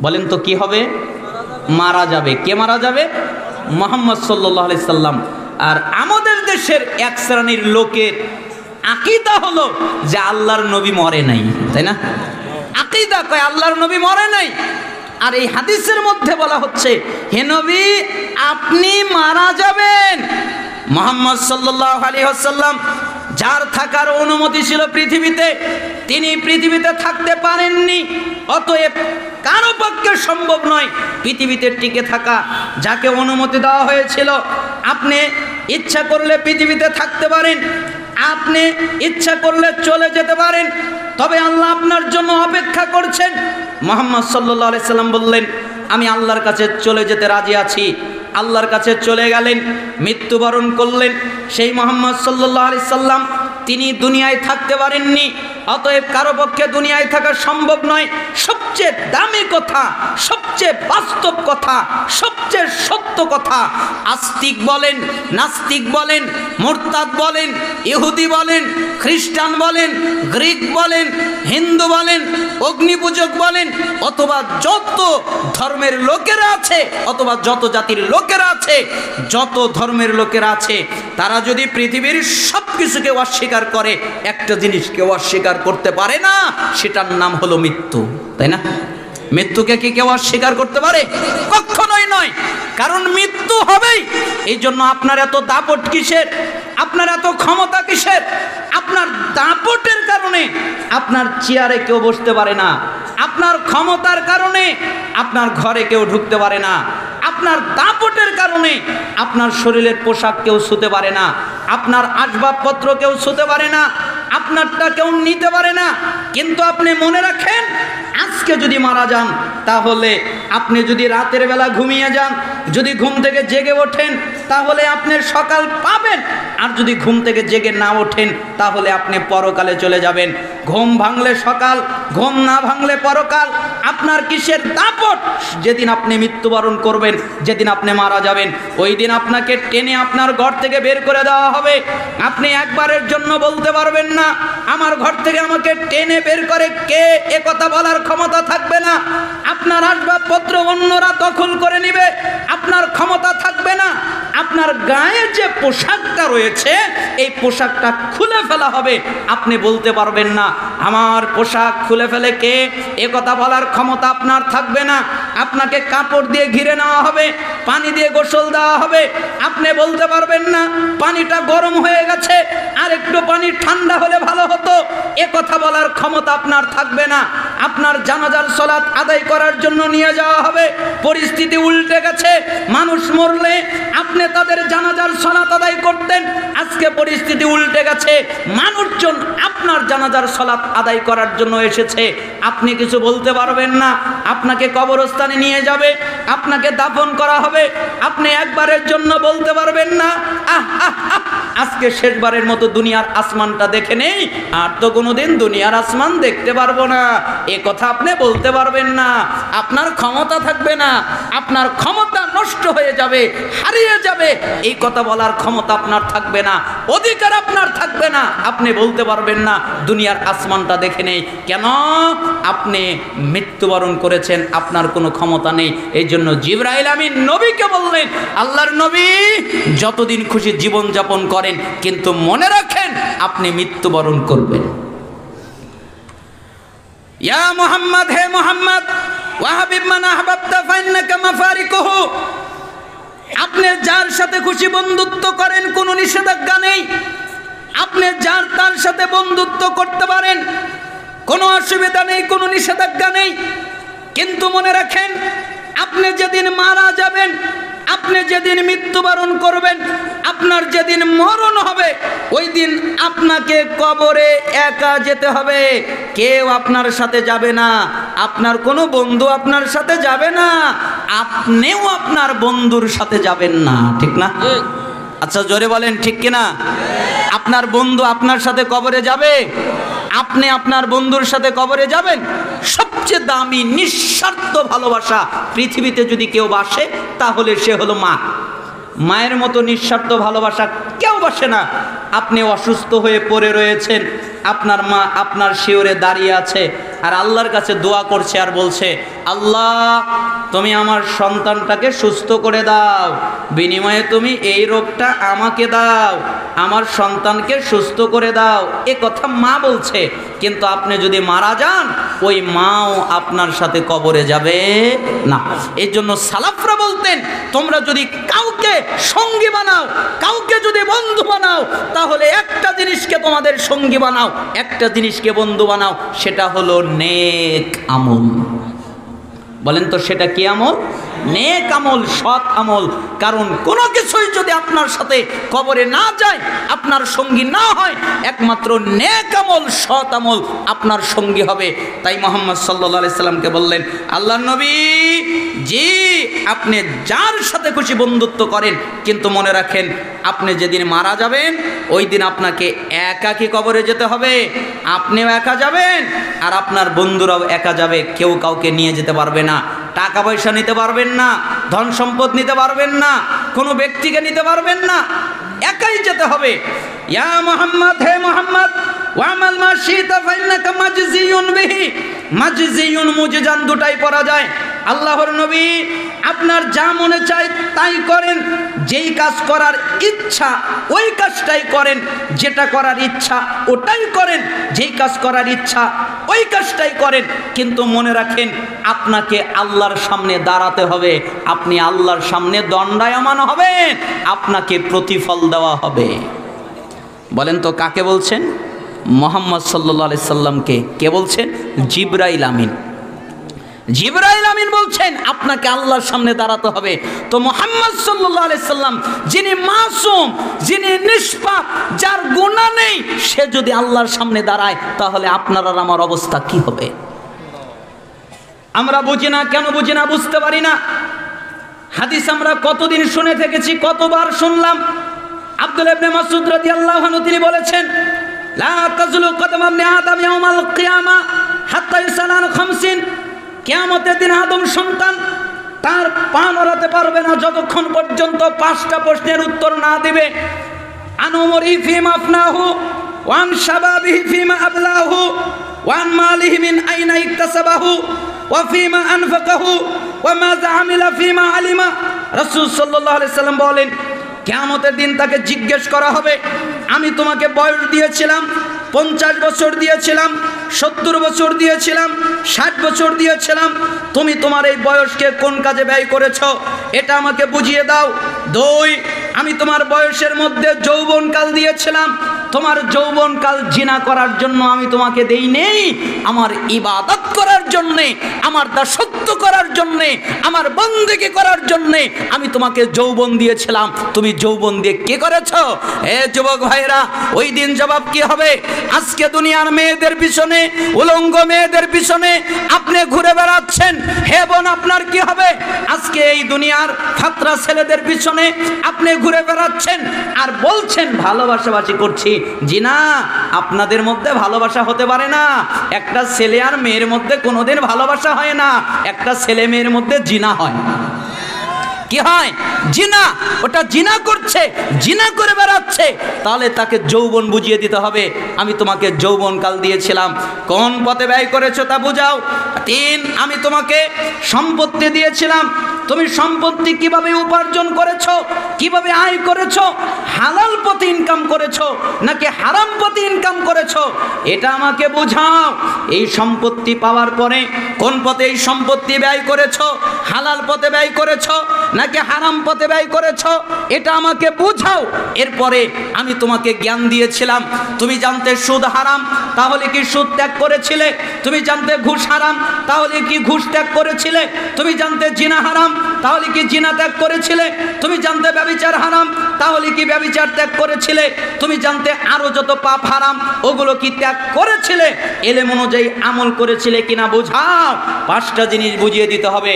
বলেন তো কি হবে? মারা যাবে। কে মারা যাবে? মুহাম্মদ সাল্লাল্লাহু আলাইহি সাল্লাম। আর আমাদের দেশের এক শ্রেণীর লোকের আকীদা হলো যে আল্লাহর নবী মরে নাই, তাই না? আকীদা কয় আল্লাহর নবী মরে নাই। আর এই হাদিসের মধ্যে বলা হচ্ছে, হে নবী আপনি মারা যাবেন। মুহাম্মদ সাল্লাল্লাহু আলাইহি ওয়াসাল্লাম যার থাকার অনুমতি ছিল পৃথিবীতে, তিনি পৃথিবীতে থাকতে পারেননি। অতএব কারো পক্ষে সম্ভব নয় পৃথিবীতে টিকে থাকা। যাকে অনুমতি দেওয়া হয়েছিল আপনি ইচ্ছা করলে পৃথিবীতে থাকতে পারেন, আপনি ইচ্ছা করলে চলে যেতে পারেন, তবে আল্লাহ আপনার জন্য অপেক্ষা করছেন। মুহাম্মদ সাল্লাল্লাহু আলাইহি সাল্লাম বললেন, আমি আল্লাহর কাছে চলে যেতে রাজি আছি। আল্লাহর কাছে চলে গেলেন, মৃত্যুবরণ করলেন। সেই মুহাম্মদ সাল্লাল্লাহু আলাইহি সাল্লাম তিনি দুনিয়ায় থাকতে পারেননি, অতএব কারো পক্ষে দুনিয়ায় থাকা সম্ভব নয়। সবচেয়ে দামি কথা, সবচেয়ে বাস্তব কথা, সবচেয়ে সত্য কথা, আস্তিক বলেন, নাস্তিক বলেন, মুরতাদ বলেন, ইহুদি বলেন, খ্রিস্টান বলেন, গ্রিক বলেন, হিন্দু বলেন, অগ্নিপূজক বলেন, অথবা যত ধর্মের লোকেরা আছে, অথবা যত জাতির লোকেরা আছে, যত ধর্মের লোকেরা আছে, তারা যদি পৃথিবীর সব কিছুকে অস্বীকার করে, একটা জিনিস কেউ অস্বীকার করতে পারে না, সেটার নাম হলো মৃত্যু। তাই না? মৃত্যুকে কি কেউ অস্বীকার করতে পারে? কখনোই নয়, কারণ মৃত্যু হবেই। এই জন্য আপনার এত দাপট কিসের? আপনার এত ক্ষমতা কিসের? আপনার দাপটের কারণে আপনার চেয়ারে কেউ বসতে পারে না, আপনার ক্ষমতার কারণে আপনার ঘরে কেউ ঢুকতে পারে না, আপনার দাপটের কারণে আপনার শরীরের পোশাক কেউ ছুঁতে পারে না, আপনার আসবাবপত্র কেউ ছুঁতে পারে না, আপনারটা কেউ নিতে পারে না। কিন্তু আপনি মনে রাখেন, আজকে যদি মারা যান, তাহলে আপনি যদি রাতের বেলা ঘুমিয়ে যান, যদি ঘুম থেকে জেগে ওঠেন, তাহলে আপনি সকাল পাবেন। আর যদি ঘুম থেকে জেগে না ওঠেন, তাহলে আপনি পরকালে চলে যাবেন। ঘুম ভাঙলে সকাল, ঘুম না ভাঙলে পরকাল। আপনার কিসের দাপট? যেদিন আপনি মৃত্যুবরণ করবেন, যেদিন আপনি মারা যাবেন, ওই দিন আপনাকে টেনে আপনার ঘর থেকে বের করে দেওয়া হবে। আপনি একবারের জন্য বলতে পারবেন না, আমার ঘর থেকে আমাকে টেনে বের করে কে, এ কথা বলার ক্ষমতা থাকবে না। আপনার আসবাবপত্র অন্যরা দখল করে নেবে, আপনার ক্ষমতা থাকবে না। আপনার গায়ে যে পোশাকটা রয়েছে, এই পোশাকটা খুলে ফেলা হবে, আপনি বলতে পারবেন না আমার পোশাক খুলে ফেলে কে, এ কথা বলার ক্ষমতা আপনার থাকবে না। আপনাকে কাপড় দিয়ে ঘিরে নেওয়া হবে, পানি দিয়ে গোসল দেওয়া হবে, আপনি বলতে পারবেন না পানিটা গরম হয়ে গেছে, আর একটু পানি ঠান্ডা হলে ভালো হতো, এ কথা বলার ক্ষমতা আপনার থাকবে না। আপনার জানাজার সালাত আদায় করার জন্য নিয়ে যাওয়া হবে, পরিস্থিতি উল্টে গেছে। মানুষ মরলে আপনি তাদের জানাজার সালাত আদায় করতেন, আজকে পরিস্থিতি উল্টে গেছে, মানুষজন আপনার জানাজার সালাত আদায় করার জন্য এসেছে, আপনি কিছু বলতে পারবেন না। আপনাকে কবরস্থানে নিয়ে যাবে, আপনাকে দাফন করা হবে, আপনি একবারের জন্য বলতে পারবেন না আজকে শেষবারের মতো দুনিয়ার আসমানটা দেখে নেই, আর তো কোনোদিন দুনিয়ার আসমান দেখতে পারবো না, এ কথা আপনি বলতে পারবেন না। আপনার ক্ষমতা থাকবে না, আপনার ক্ষমতা নষ্ট হয়ে যাবে, হারিয়ে যাবে, এই কথা বলার ক্ষমতা আপনার থাকবে না, অধিকার আপনার থাকবে না। আপনি বলতে পারবেন না দুনিয়ার আসমানটা দেখে নেই, কেন? আপনি মৃত্যুবরণ করেছেন, আপনার কোনো ক্ষমতা নেই। এই জন্য জিবরাইল আমিন নবীকে বললেন, আল্লাহর নবী যতদিন খুশি জীবন যাপন করেন, কিন্তু মনে রাখেন আপনি মৃত্যুবরণ করবেন। ইয়া মুহাম্মদ, হে মুহাম্মদ, ওয়াহাবিব মান আহবাবতা ফাইন্নাকা মাফারিকুহু, আপনি যার সাথে খুশি বন্ধুত্ব করেন, কোনো নিষেধাজ্ঞা নেই, আপনি যার তার সাথে বন্ধুত্ব করতে পারেন, কোনো অসুবিধা নেই, কোনো নিষেধাজ্ঞা নেই। কিন্তু মনে রাখেন, আপনি যেদিন মারা যাবেন, আপনি যেদিন মৃত্যুবরণ করবেন, আপনার যেদিন মরণ হবে, ওই দিন আপনাকে কবরে একা যেতে হবে, কেউ আপনার সাথে যাবে না, আপনার কোনো বন্ধু আপনার সাথে যাবে না, আপনিও আপনার বন্ধুর সাথে যাবেন না, ঠিক না? আচ্ছা জোরে বলেন ঠিক কিনা? আপনার বন্ধু আপনার সাথে কবরে যাবে, আপনি আপনার বন্ধুর সাথে কবরে যাবেন। সবচেয়ে দামি নিঃস্বার্থ ভালোবাসা পৃথিবীতে যদি কেউ বাসে, তাহলে সে হলো মা। মায়ের মতো নিঃস্বার্থ ভালোবাসা কেউ বাসে না। আপনি অসুস্থ হয়ে পড়ে রয়েছেন, আপনার মা আপনার শিওরে দাঁড়িয়ে আছে, আর আল্লাহর কাছে দোয়া করছে আর বলছে, আল্লাহ তুমি আমার সন্তানটাকে সুস্থ করে দাও, বিনিময়ে তুমি এই রোগটা আমাকে দাও, আমার সন্তানকে সুস্থ করে দাও, এ কথা মা বলছে। কিন্তু আপনি যদি মারা যান, ওই মাও আপনার সাথে কবরে যাবে না। এই জন্য সালাফরা বলতেন, তোমরা যদি কাউকে সঙ্গী বানাও, কাউকে যদি বন্ধু বানাও, তাহলে একটা জিনিসকে তোমাদের সঙ্গী বানাও, একটা জিনিসকে বন্ধু বানাও, সেটা হলো নেক আমল। বলেন তো সেটা কি আমল? নেক আমল, সৎ আমল। কারণ কোনো কিছুই যদি আপনার সাথে কবরে না যায়, আপনার সঙ্গী না হয়, একমাত্র নেক আমল, সৎ আমল আপনার সঙ্গী হবে। তাই মুহাম্মদ সাল্লাল্লাহু আলাইহি সাল্লামকে বললেন, আল্লাহর নবী, জি আপনি যার সাথে খুশি বন্ধুত্ব করেন, কিন্তু মনে রাখেন আপনি যেদিন মারা যাবেন ওই দিন আপনাকে একাকী কবরে যেতে হবে। আপনিও একা যাবেন আর আপনার বন্ধুরাও একা যাবে। কেউ কাউকে নিয়ে যেতে পারবে না, টাকা পয়সা নিতে পারবেন না, ধন সম্পদ নিতে পারবেন না, কোনো ব্যক্তিকে নিতে পারবেন না, একাই যেতে হবে। ইয়া মুহাম্মদ, হে মুহাম্মদ, ওয়ামাল মা শিতা ফাইন্নাকা মাজজিয়ুন বিহি। মাজজিয়ুন মুজজান দুটাই পড়া যায়। আল্লাহর নবী, আপনার যা মনে চায় তাই করেন, যেই কাজ করার ইচ্ছা ওই কাজটাই করেন, যেটা করার ইচ্ছা ওটাই করেন, যেই কাজ করার ইচ্ছা ওই কাজটাই করেন। কিন্তু মনে রাখেন আপনাকে আল্লাহর সামনে দাঁড়াতে হবে, আপনি আল্লাহর সামনে দণ্ডায়মান হবেন, আপনাকে প্রতিফল দেওয়া হবে। বলেন তো কাকে বলছেন? মুহাম্মদ সাল্লাল্লাহু আলাইহি সাল্লামকে। কে বলছেন? জিবরাইল আমিন। জিবরাইল আমিন বলছেন আপনাকে আল্লাহর সামনে দাঁড়াতে হবে। তো মুহাম্মদ সাল্লাল্লাহু আলাইহি সাল্লাম, যিনি মাসুম, যিনি নিষ্পাপ, যার গুনাহ নেই, সে যদি আল্লাহর সামনে দাঁড়ায়, তাহলে আপনার আর আমার অবস্থা কি হবে? আমরা বুঝি না। কেন বুঝি না? বুঝতে পারি না। হাদিস আমরা কতদিন শুনে থেকেছি, কতবার শুনলাম। আব্দুল্লাহ ইবনে মাসউদ রাদিয়াল্লাহু আনহু তিনি বলেছেন, লা তাজলু কদম ইবনে আদম ইয়াউমাল কিয়ামা হাত্তা ইউসালান 50। কিয়ামতের দিন আদম সন্তান তার পা নড়াতে পারবে না যতক্ষণ পর্যন্ত 5টা প্রশ্নের উত্তর না দিবে। আন উমরিহি ফিমা আফনাহু ওয়া আন শাবাবিহি ফিমা আবলাহু ওয়া আন মালিহি মিন আইনা ইকতাসাবাহু ওয়া ফিমা আনফাকাহু ওয়া মাযা আমিলা ফিমা আলিমা। রাসূল সাল্লাল্লাহু আলাইহি সাল্লাম বলেন, কিয়ামতের দিন তাকে জিজ্ঞেস করা হবে, আমি তোমাকে বয়স দিয়েছিলাম 50 বছর দিয়েছিলাম, 70 বছর দিয়েছিলাম, 60 বছর দিয়েছিলাম, তুমি তোমার এই বয়সকে কোন কাজে ব্যয় করেছো এটা আমাকে বুঝিয়ে দাও। 2, আমি তোমার বয়সের মধ্যে যৌবনকাল দিয়েছিলাম, তোমার যৌবনকাল জিনা করার জন্য আমি তোমাকে দেই নেই, আমার ইবাদত করার জন্যে, আমার দাসত্ব করার জন্যে, আমার বন্দেগী করার জন্যে আমি তোমাকে যৌবন দিয়েছিলাম। তুমি যৌবন দিয়ে কি করেছো? এ যুবক ভাইরা, ওই দিন জবাব কি হবে? আজকে দুনিয়ার মেয়েদের পিছনে, উলঙ্গ মেয়েদের পিছনে আপনি ঘুরে বেড়াচ্ছেন, হে বোন আপনার কি হবে? আজকে এই দুনিয়ার ফাতরা ছেলেদের পিছনে আপনি ঘুরে বেড়াচ্ছেন আর বলছেন ভালোবাসাবাসি করছি। জি না, আপনাদের মধ্যে ভালোবাসা হতে পারে না। একটা ছেলে আর মেয়ের মধ্যে কোনোদিন ভালোবাসা হয় না, একটা ছেলে মেয়ের মধ্যে জিনা হয়। কি হয়? জিনা। ওটা জিনা করছে, জিনা করে বেড়াচ্ছে, তাহলে তাকে যৌবন বুঝিয়ে দিতে হবে। আমি তোমাকে যৌবনকাল দিয়েছিলাম, কোন পথে ব্যয় করেছো তা বুঝাও। 3, আমি তোমাকে সম্পত্তি দিয়েছিলাম, তুমি সম্পত্তি কিভাবে উপার্জন করেছো, কিভাবে আয় করেছো, হালাল পথে ইনকাম করেছো নাকি হারাম পথে ইনকাম করেছো, এটা আমাকে বুঝাও। এই সম্পত্তি পাওয়ার পরে কোন পথে এই সম্পত্তি ব্যয় করেছো, হালাল পথে ব্যয় করেছো নাকি হারাম পথে ব্যয় করেছো, এটা আমাকে বুঝাও। এরপরে আমি তোমাকে জ্ঞান দিয়েছিলাম, তুমি জানতে সুদ হারাম, তাহলে কি সুদ ত্যাগ করেছিলে? তুমি জানতে ঘুষ হারাম, তাহলে কি ঘুষ ত্যাগ করেছিলে? তুমি জানতে জিনা হারাম, তাহলে কি জিনা ত্যাগ করেছিলে? তুমি জানতে ব্যভিচার হারাম, তাহলে কি ব্যভিচার ত্যাগ করেছিলে? তুমি জানতে আরো যত পাপ হারাম, ওগুলো কি ত্যাগ করেছিলে? এলেম অনুযায়ী আমল করেছিলে কিনা বুঝাও। 5টা জিনিস বুঝিয়ে দিতে হবে।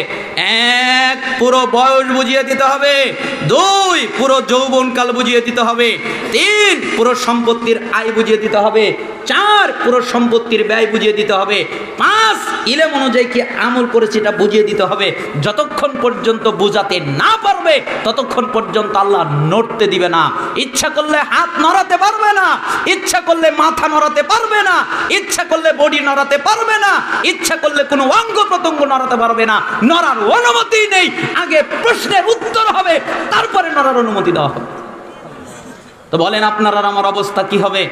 1, পুরো বয়স বুঝিয়ে দিতে হবে। 2, পুরো যৌবনকাল বুঝিয়ে দিতে হবে। 3, পুরো সম্পত্তির আয় বুঝিয়ে দিতে হবে। 4, পুরো সম্পত্তির ব্যয় বুঝিয়ে দিতে হবে। 5, ইলম অনুযায়ী কি আমল করেছে এটা বুঝিয়ে দিতে হবে। যতক্ষণ পর্যন্ত বুঝাতে না পারবে ততক্ষণ পর্যন্ত আল্লাহ নড়তে দিবে না। ইচ্ছা করলে হাত নড়াতে পারবে না, ইচ্ছা করলে মাথা নড়াতে পারবে না, ইচ্ছা করলে বডি নড়াতে পারবে না, ইচ্ছা করলে কোনো অঙ্গ প্রত্যঙ্গ নড়াতে পারবে না। নড়ার অনুমতি নেই। আগে প্রশ্নের উত্তর হবে, তারপরে নড়ার অনুমতি দেওয়া হবে। তো বলেন আপনার আর আমার অবস্থা কি হবে?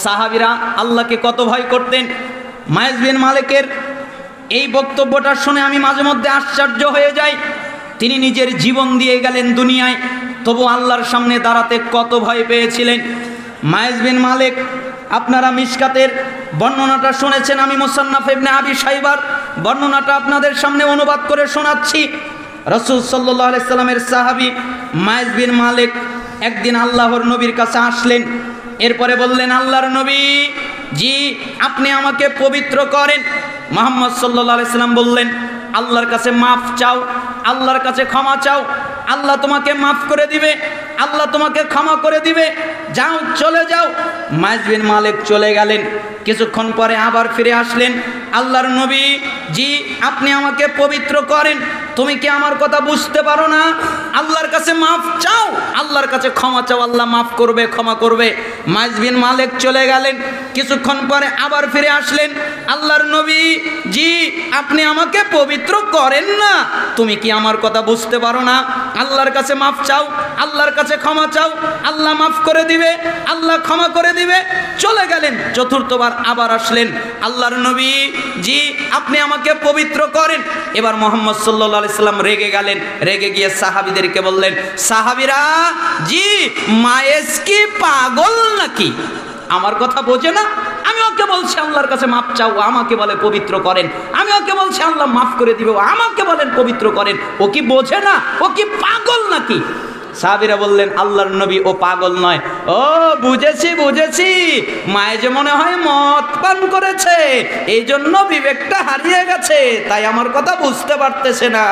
সাহাবীরা আল্লাহকে কত ভয় করতেন। মায়েজ বিন মালিকের এই বক্তব্যটা শুনে আমি মাঝে মধ্যে আশ্চর্য হয়ে যাই। তিনি নিজের জীবন দিয়ে গেলেন দুনিয়ায়, তবু আল্লাহর সামনে দাঁড়াতে কত ভয় পেয়েছিলেন। মায়েজ বিন মালিক, আপনারা মিশকাতের বর্ণনাটা শুনেছেন, আমি মুসান্নাফ ইবনে আবি শাইবার বর্ণনাটা আপনাদের সামনে অনুবাদ করে শোনাচ্ছি। রাসূল সাল্লাল্লাহু আলাইহি সাল্লামের সাহাবী মাইজ বিন মালিক একদিন আল্লাহর নবীর কাছে আসলেন। এরপরে বললেন, আল্লাহর নবী জি, আপনি আমাকে পবিত্র করেন। মুহাম্মদ সাল্লাল্লাহু আলাইহি সাল্লাম বললেন, আল্লাহর কাছে মাফ চাও, আল্লাহর কাছে ক্ষমা চাও, আল্লাহ তোমাকে মাফ করে দিবে, আল্লাহ তোমাকে ক্ষমা করে দিবে, যাও চলে যাও। মাইজ বিন মালিক চলে গেলেন। কিছুক্ষণ পরে আবার ফিরে আসলেন, আল্লাহর নবী জি, আপনি আমাকে পবিত্র করেন, তুমি কি আমার কথা বুঝতে পারো না? আল্লাহর কাছে মাফ চাও, আল্লাহর কাছে ক্ষমা চাও, আল্লাহ মাফ করবে, ক্ষমা করবে। মাইজ বিন মালিক চলে গেলেন। কিছুক্ষণ পরে আবার ফিরে আসলেন, আল্লাহর নবী জি, আপনি আমাকে পবিত্র করেন না, তুমি কি আমার কথা বুঝতে পারো না? আল্লাহর কাছে মাফ চাও, আল্লাহর কাছে ক্ষমা চাও, আল্লাহ মাফ করে দিবে, আল্লাহ ক্ষমা করে দিবে। চলে গেলেন। চতুর্থবার আবার আসলেন, আল্লাহর নবী জি, আপনি আমাকে পবিত্র করেন। এবার মুহাম্মদ সাল্লাল্লাহু আলাইহি সাল্লাম রেগে গেলেন। রেগে গিয়ে সাহাবীদেরকে বললেন, সাহাবীরা জি, মায়েস কি পাগল নাকি? আমার কথা বোঝে না? আমি ওকে বলছি আল্লাহর কাছে মাফ চাও, আমাকে বলে পবিত্র করেন। আমি ওকে বলছি আল্লাহ মাফ করে দিবে, আমাকে বলেন পবিত্র করেন। ও কি বোঝে না? ও কি পাগল নাকি? সাহাবীরা বললেন, আল্লাহর নবী ও পাগল নয়। ও বুঝেছি বুঝেছি, মায়ে যে মনে হয় মদ পান করেছে, এই জন্য বিবেকটা হারিয়ে গেছে, তাই আমার কথা বুঝতে পারতেছে না।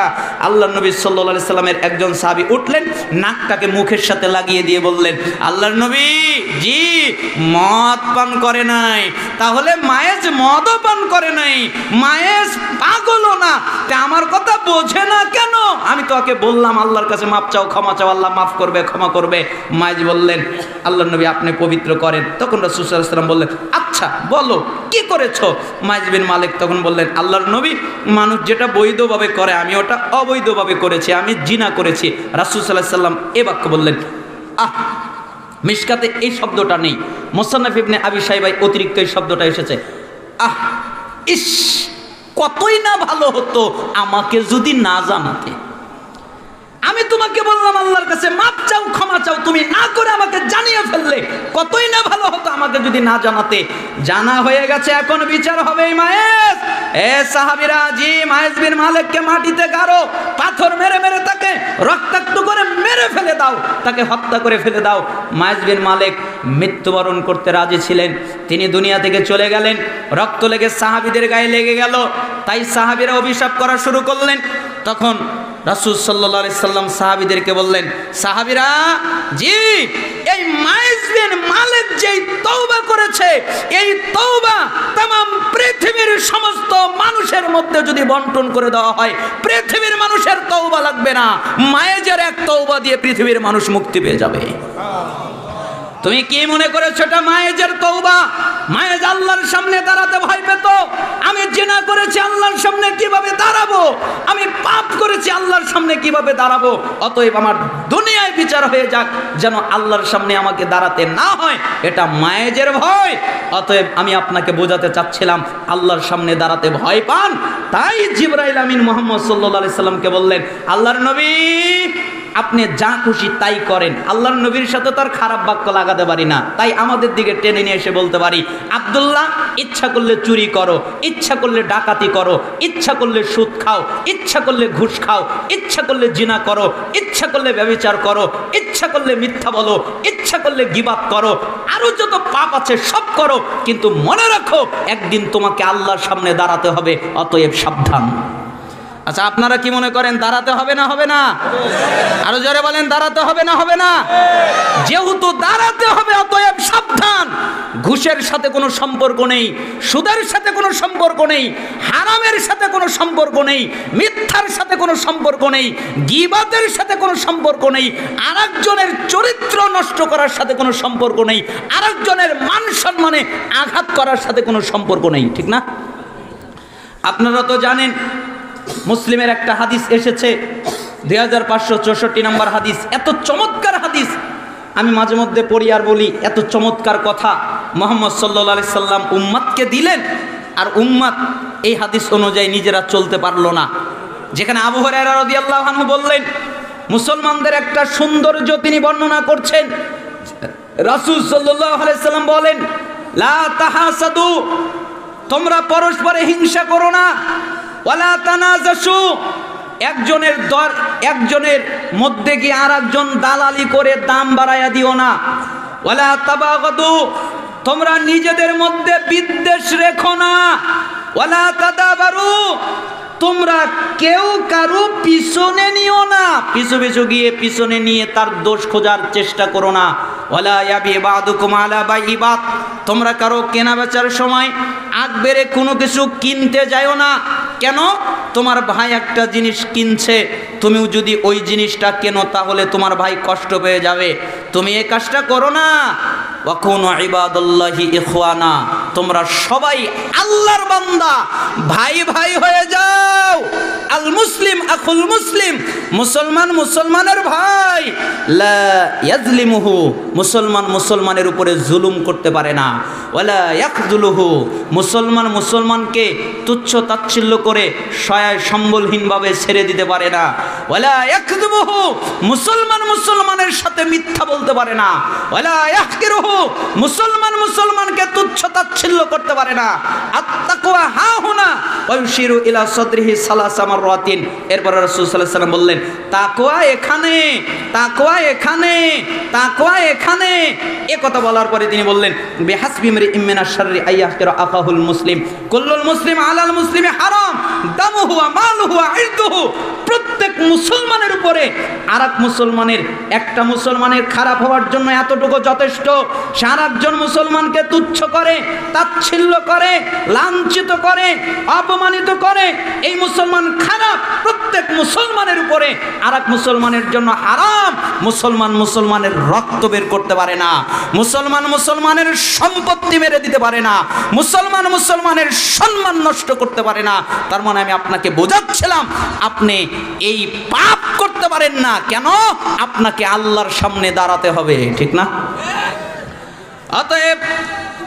আল্লাহর নবী সাল্লাল্লাহু আলাইহি সাল্লামের একজন সাহাবী উঠলেন, নাকটাকে মুখের সাথে লাগিয়ে দিয়ে বললেন, আল্লাহর নবী জি, মদ পান করে নাই, তাহলে মায়েজ মদও পান করে নাই, মায়েজ পাগলও না, তা আমার কথা বোঝে না কেন? আমি তো ওকে বললাম আল্লাহর কাছে মাপ চাও, ক্ষমা চাও, আল্লাহ মাফ করবে, ক্ষমা করবে। মাইজ বললেন, আল্লাহর নবী আপনি পবিত্র করেন। তখন রাসূল সাল্লাল্লাহু আলাইহি সাল্লাম বললেন, আচ্ছা বলো কি করেছো? মাইজ বিন মালিক তখন বললেন, আল্লাহর নবী, মানুষ যেটা বৈধভাবে করে আমি ওটা অবৈধভাবে করেছি, আমি জিনা করেছি। রাসূল সাল্লাল্লাহু আলাইহি সাল্লাম এ বাক্য বললেন। মিশকাতে এই শব্দটা নেই, মুসান্নাফ ইবনে আবি শাইবায় অতিরিক্ত এই শব্দটা এসেছে। ইস, কতই না ভালো হতো আমাকে যদি না জানাতে। আমি তোমাকে বললাম আল্লাহর কাছে মাপ চাও, ক্ষমা চাও, তুমি না করে আমাকে জানিয়ে ফেললে, কতই না ভালো হতো আমাকে যদি না জানাতে। জানা হয়ে গেছে, এখন বিচার হবে। মায়েজ এ সাহাবীরা জি, মায়েজ বিন মালিককে মাটিতে গাড়ো, পাথর মেরে মেরে তাকে রক্তাক্ত করে মেরে ফেলে দাও, তাকে হত্যা করে ফেলে দাও। মায়েজ বিন মালিক মৃত্যুবরণ করতে রাজি ছিলেন, তিনি দুনিয়া থেকে চলে গেলেন। রক্ত লেগে সাহাবীদের গায়ে লেগে গেল, তাই সাহাবীরা অভিশাপ করা শুরু করলেন। তখন রাসূল সাল্লাল্লাহু আলাইহি সাল্লাম সাহাবীদেরকে বললেন, সাহাবীরা জি, এই মাইজ বিন মালিক যেই তওবা করেছে, এই তওবা तमाम পৃথিবীর সমস্ত মানুষের মধ্যে যদি বন্টন করে দেওয়া হয়, পৃথিবীর মানুষের তওবা লাগবে না, মায়েজের এক তওবা দিয়ে পৃথিবীর মানুষ মুক্তি পেয়ে যাবে। তুমি কি মনে করেছো এটা মায়েজের তওবা? মায়েজ আল্লাহর সামনে দাঁড়াতে ভয় পেত। আমি জিনা করেছি, আল্লাহর সামনে কিভাবে দাঁড়াবো? আমি পাপ করেছি, আল্লাহর সামনে কিভাবে দাঁড়াবো? অতএব আমার দুনিয়ায় বিচার হয়ে যাক, যেন আল্লাহর সামনে আমাকে দাঁড়াতে না হয়, এটা মায়েজের ভয়। অতএব আমি আপনাকে বোঝাতে চাচ্ছিলাম, আল্লাহর সামনে দাঁড়াতে ভয় পান, তাই জিবরাইল আমিন মুহাম্মদ সাল্লাল্লাহু আলাইহি সাল্লামকে বললেন, আল্লাহর নবী আপনি যা খুশি তাই করেন। আল্লাহর নবীর সাথে তার খারাপ বাক্য লাগাতে পারি না, তাই আমাদের দিকে টেনে নিয়ে এসে বলতে পারি, আব্দুল্লাহ ইচ্ছা করলে চুরি করো, ইচ্ছা করলে ডাকাতি করো, ইচ্ছা করলে সুদ খাও, ইচ্ছা করলে ঘুষ খাও, ইচ্ছা করলে জিনা করো, ইচ্ছা করলে ব্যভিচার করো, ইচ্ছা করলে মিথ্যা বলো, ইচ্ছা করলে গীবাত করো, আরো যত পাপ আছে সব করো, কিন্তু মনে রাখো একদিন তোমাকে আল্লাহর সামনে দাঁড়াতে হবে, অতএব সাবধান। আচ্ছা, আপনারা কি মনে করেন দাঁড়াতে হবে না হবে না? আরো জোরে বলেন, দাঁড়াতে হবে না হবে না? যেহেতু দাঁড়াতে হবে, অতএব সাবধান। ঘুষের সাথে কোনো সম্পর্ক নেই, সুদের সাথে কোনো সম্পর্ক নেই, হারামের সাথে কোনো সম্পর্ক নেই, মিথ্যার সাথে কোনো সম্পর্ক নেই, গীবাতের সাথে কোনো সম্পর্ক নেই, আরেকজনের চরিত্র নষ্ট করার সাথে কোনো সম্পর্ক নেই, আরেকজনের মান সম্মানে আঘাত করার সাথে কোনো সম্পর্ক নেই, ঠিক না? আপনারা তো জানেন, মুসলিমের একটা হাদিস এসেছে, 2564 নম্বর হাদিস। এত চমৎকার হাদিস, আমি মাঝে মধ্যে পড়ি আর বলি, এত চমৎকার কথা মুহাম্মদ সাল্লাল্লাহু আলাইহি সাল্লাম উম্মতকে দিলেন, আর উম্মত এই হাদিস অনুযায়ী নিজেরা চলতে পারলো না। যেখানে আবু হুরায়রা রাদিয়াল্লাহু আনহু বললেন, মুসলমানদের একটা সৌন্দর্য তিনি বর্ণনা করছেন। রাসূল সাল্লাল্লাহু আলাইহি সাল্লাম বলেন, লা তাহাসাদু, তোমরা পরস্পরে হিংসা করো না, ওয়ালা তানাজাসু, একজনের মধ্যে গিয়ে আর একজন দালালি করে দাম বাড়াইয়া দিও না। ওয়ালা তাবাগাদু, তোমরা নিজেদের মধ্যে বিদ্বেষ রেখো না। ওয়ালা তাদাবারু, তোমরা কেউ কারো পিছনে নিও না, পিছু পিছু গিয়ে পিছনে নিয়ে তার দোষ খোঁজার চেষ্টা করো না। ওয়ালা ইয়াবি বাদুকুম আলা বাইবাত, তোমরা কারো কেনা বেচার সময় আগ বেড়ে কোনো কিছু কিনতে যাও না। কেন? তোমার ভাই একটা জিনিস কিনছে, তুমিও যদি ওই জিনিসটা কেনো তাহলে তোমার ভাই কষ্ট পেয়ে যাবে, তুমি এই কাজটা করো না। ওয়াকুনু ইবাদাল্লাহি ইখওয়ানা, তোমরা সবাই আল্লাহর বান্দা, ভাই ভাই হয়ে যাও। আল মুসলিম আখুল মুসলিম, মুসলমান মুসলমানের ভাই। লা ইয়াজলিমুহু, মুসলমান মুসলমানের উপরে জুলুম করতে পারে না। ওয়ালা ইয়াখযুলুহু, মুসলমান মুসলমানকে তুচ্ছ তাচ্ছিল্য করে সহায় সম্বলহীনভাবে ছেড়ে দিতে পারে না। ওয়ালা ইয়াকযুবুহু, মুসলমান মুসলমানের সাথে মিথ্যা বলতে পারে না। ওয়ালা ইয়াহকিরুহু, মুসলমান মুসলমানকে তুচ্ছ তাচ্ছিল্য করতে পারে না। আত-তাকওয়া হাহুনা ওয়া ইউশিরু ইলা সাদরিহি সালাসা মাররাতিন। এরপর রাসূল সাল্লাল্লাহু আলাইহি ওয়াসাল্লাম বললেন, তাকওয়া এখানে, তাকওয়া এখানে, তাকওয়া এখানে। এই কথা বলার পরে তিনি বললেন, বিহাসবি ইমরিইম মিনাশ শাররি আইয়াহকিরা আখাহুল মুসলিম, কুল্লুল মুসলিম আলাল মুসলিমি হারাম, দামুহু ওয়া মালুহু ওয়া ইরদুহু। প্রত্যেক মুসলমানের উপরে আরেক মুসলমানের, একটা মুসলমানের খারাপ হওয়ার জন্য এতটুকু যথেষ্ট। সে আরেকজন মুসলমানকে তুচ্ছ করে, তাচ্ছিল্য করে, লাঞ্ছিত করে, অপমানিত করে, এই মুসলমান খারাপ। প্রত্যেক মুসলমানের উপরে আরেক মুসলমানের জন্য হারাম। মুসলমান মুসলমানের রক্ত বের করতে পারে না, মুসলমান মুসলমানের সম্পত্তি মেরে দিতে পারে না, মুসলমান মুসলমানের সম্মান নষ্ট করতে পারে না। তার মানে আমি আপনাকে বোঝাচ্ছিলাম, আপনি এই পাপ করতে পারেন না। কেন? আপনাকে আল্লাহর সামনে দাঁড়াতে হবে, ঠিক না? অতএব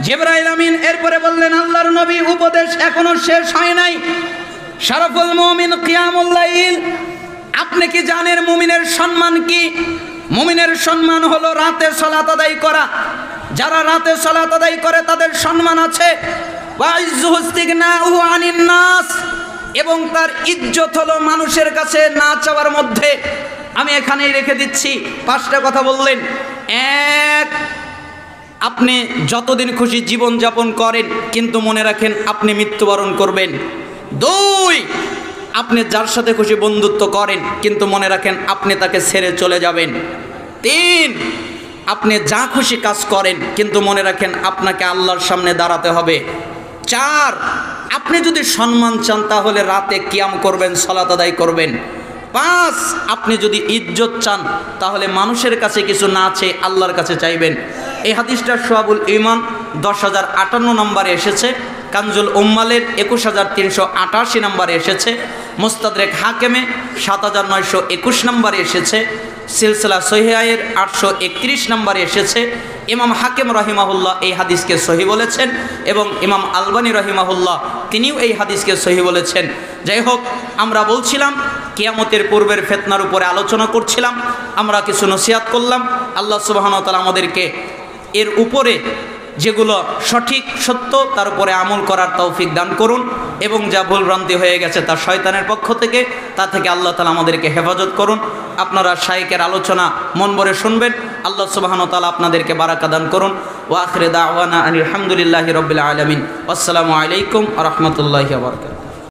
জিবরাইল আমিন এরপরে বললেন, আল্লাহর নবী উপদেশ এখনো শেষ হয় নাই। শারাফুল মুমিন কিয়ামুল লাইল, আপনি কি জানেন মুমিনের সম্মান কি? মুমিনের সম্মান হলো রাতে সালাত আদায় করা। যারা রাতে সালাত আদায় করে তাদের সম্মান আছে। ওয়া ইজ্জুহু ইস্তিগনাহু আনিন নাস, এবং তার ইজ্জত হলো মানুষের কাছে না চাওয়ার মধ্যে। আমি এখানেই রেখে দিচ্ছি। 5টা কথা বললেন। 1, আপনি যতদিন খুশি জীবন যাপন করেন, কিন্তু মনে রাখেন আপনি মৃত্যুবরণ করবেন। 2, আপনি যার সাথে খুশি বন্ধুত্ব করেন, কিন্তু মনে রাখেন আপনি তাকে ছেড়ে চলে যাবেন। 3, আপনি যা খুশি কাজ করেন, কিন্তু মনে রাখেন আপনাকে আল্লাহর সামনে দাঁড়াতে হবে। 4, আপনি যদি সম্মান চান তাহলে রাতে কিয়াম করবেন, সালাত আদায় করবেন। 5, আপনি যদি ইজ্জত চান তাহলে মানুষের কাছে কিছু না চেয়ে আল্লাহর কাছে চাইবেন। এই হাদিসটা শুআবুল ঈমান 10,058 নম্বরে এসেছে, কানজুল উম্মালের 21,388 নম্বরে এসেছে, মুস্তাদরেক হাকেমে 7,921 নম্বরে এসেছে, সিলসিলা সহিহায়ের 831 নম্বরে এসেছে। ইমাম হাকিম রহিমাহুল্লাহ এই হাদিসকে সহি বলেছেন, এবং ইমাম আলবানী রহিমাহুল্লাহ তিনিও এই হাদিসকে সহি বলেছেন। যাই হোক, আমরা বলছিলাম কিয়ামতের পূর্বের ফিতনার উপরে আলোচনা করছিলাম, আমরা কিছু নসিহত করলাম। আল্লাহ সুবহানাহু ওয়া তাআলা আমাদেরকে এর উপরে যেগুলো সঠিক সত্য তার উপরে আমল করার তৌফিক দান করুন, এবং যা ভুলভ্রান্তি হয়ে গেছে তা শয়তানের পক্ষ থেকে, তা থেকে আল্লাহ তাআলা আমাদেরকে হেফাজত করুন। আপনারা শাইখের আলোচনা মন ভরে শুনবেন। আল্লাহ সুবহানাহু ওয়া তাআলা আপনাদেরকে বারাকা দান করুন। ওয়া আখিরু দাওয়ানা আলহামদুলিল্লাহি রাব্বিল আলামিন। আসসালামু আলাইকুম ওয়া রাহমাতুল্লাহি ওয়া বারাকাতুহু।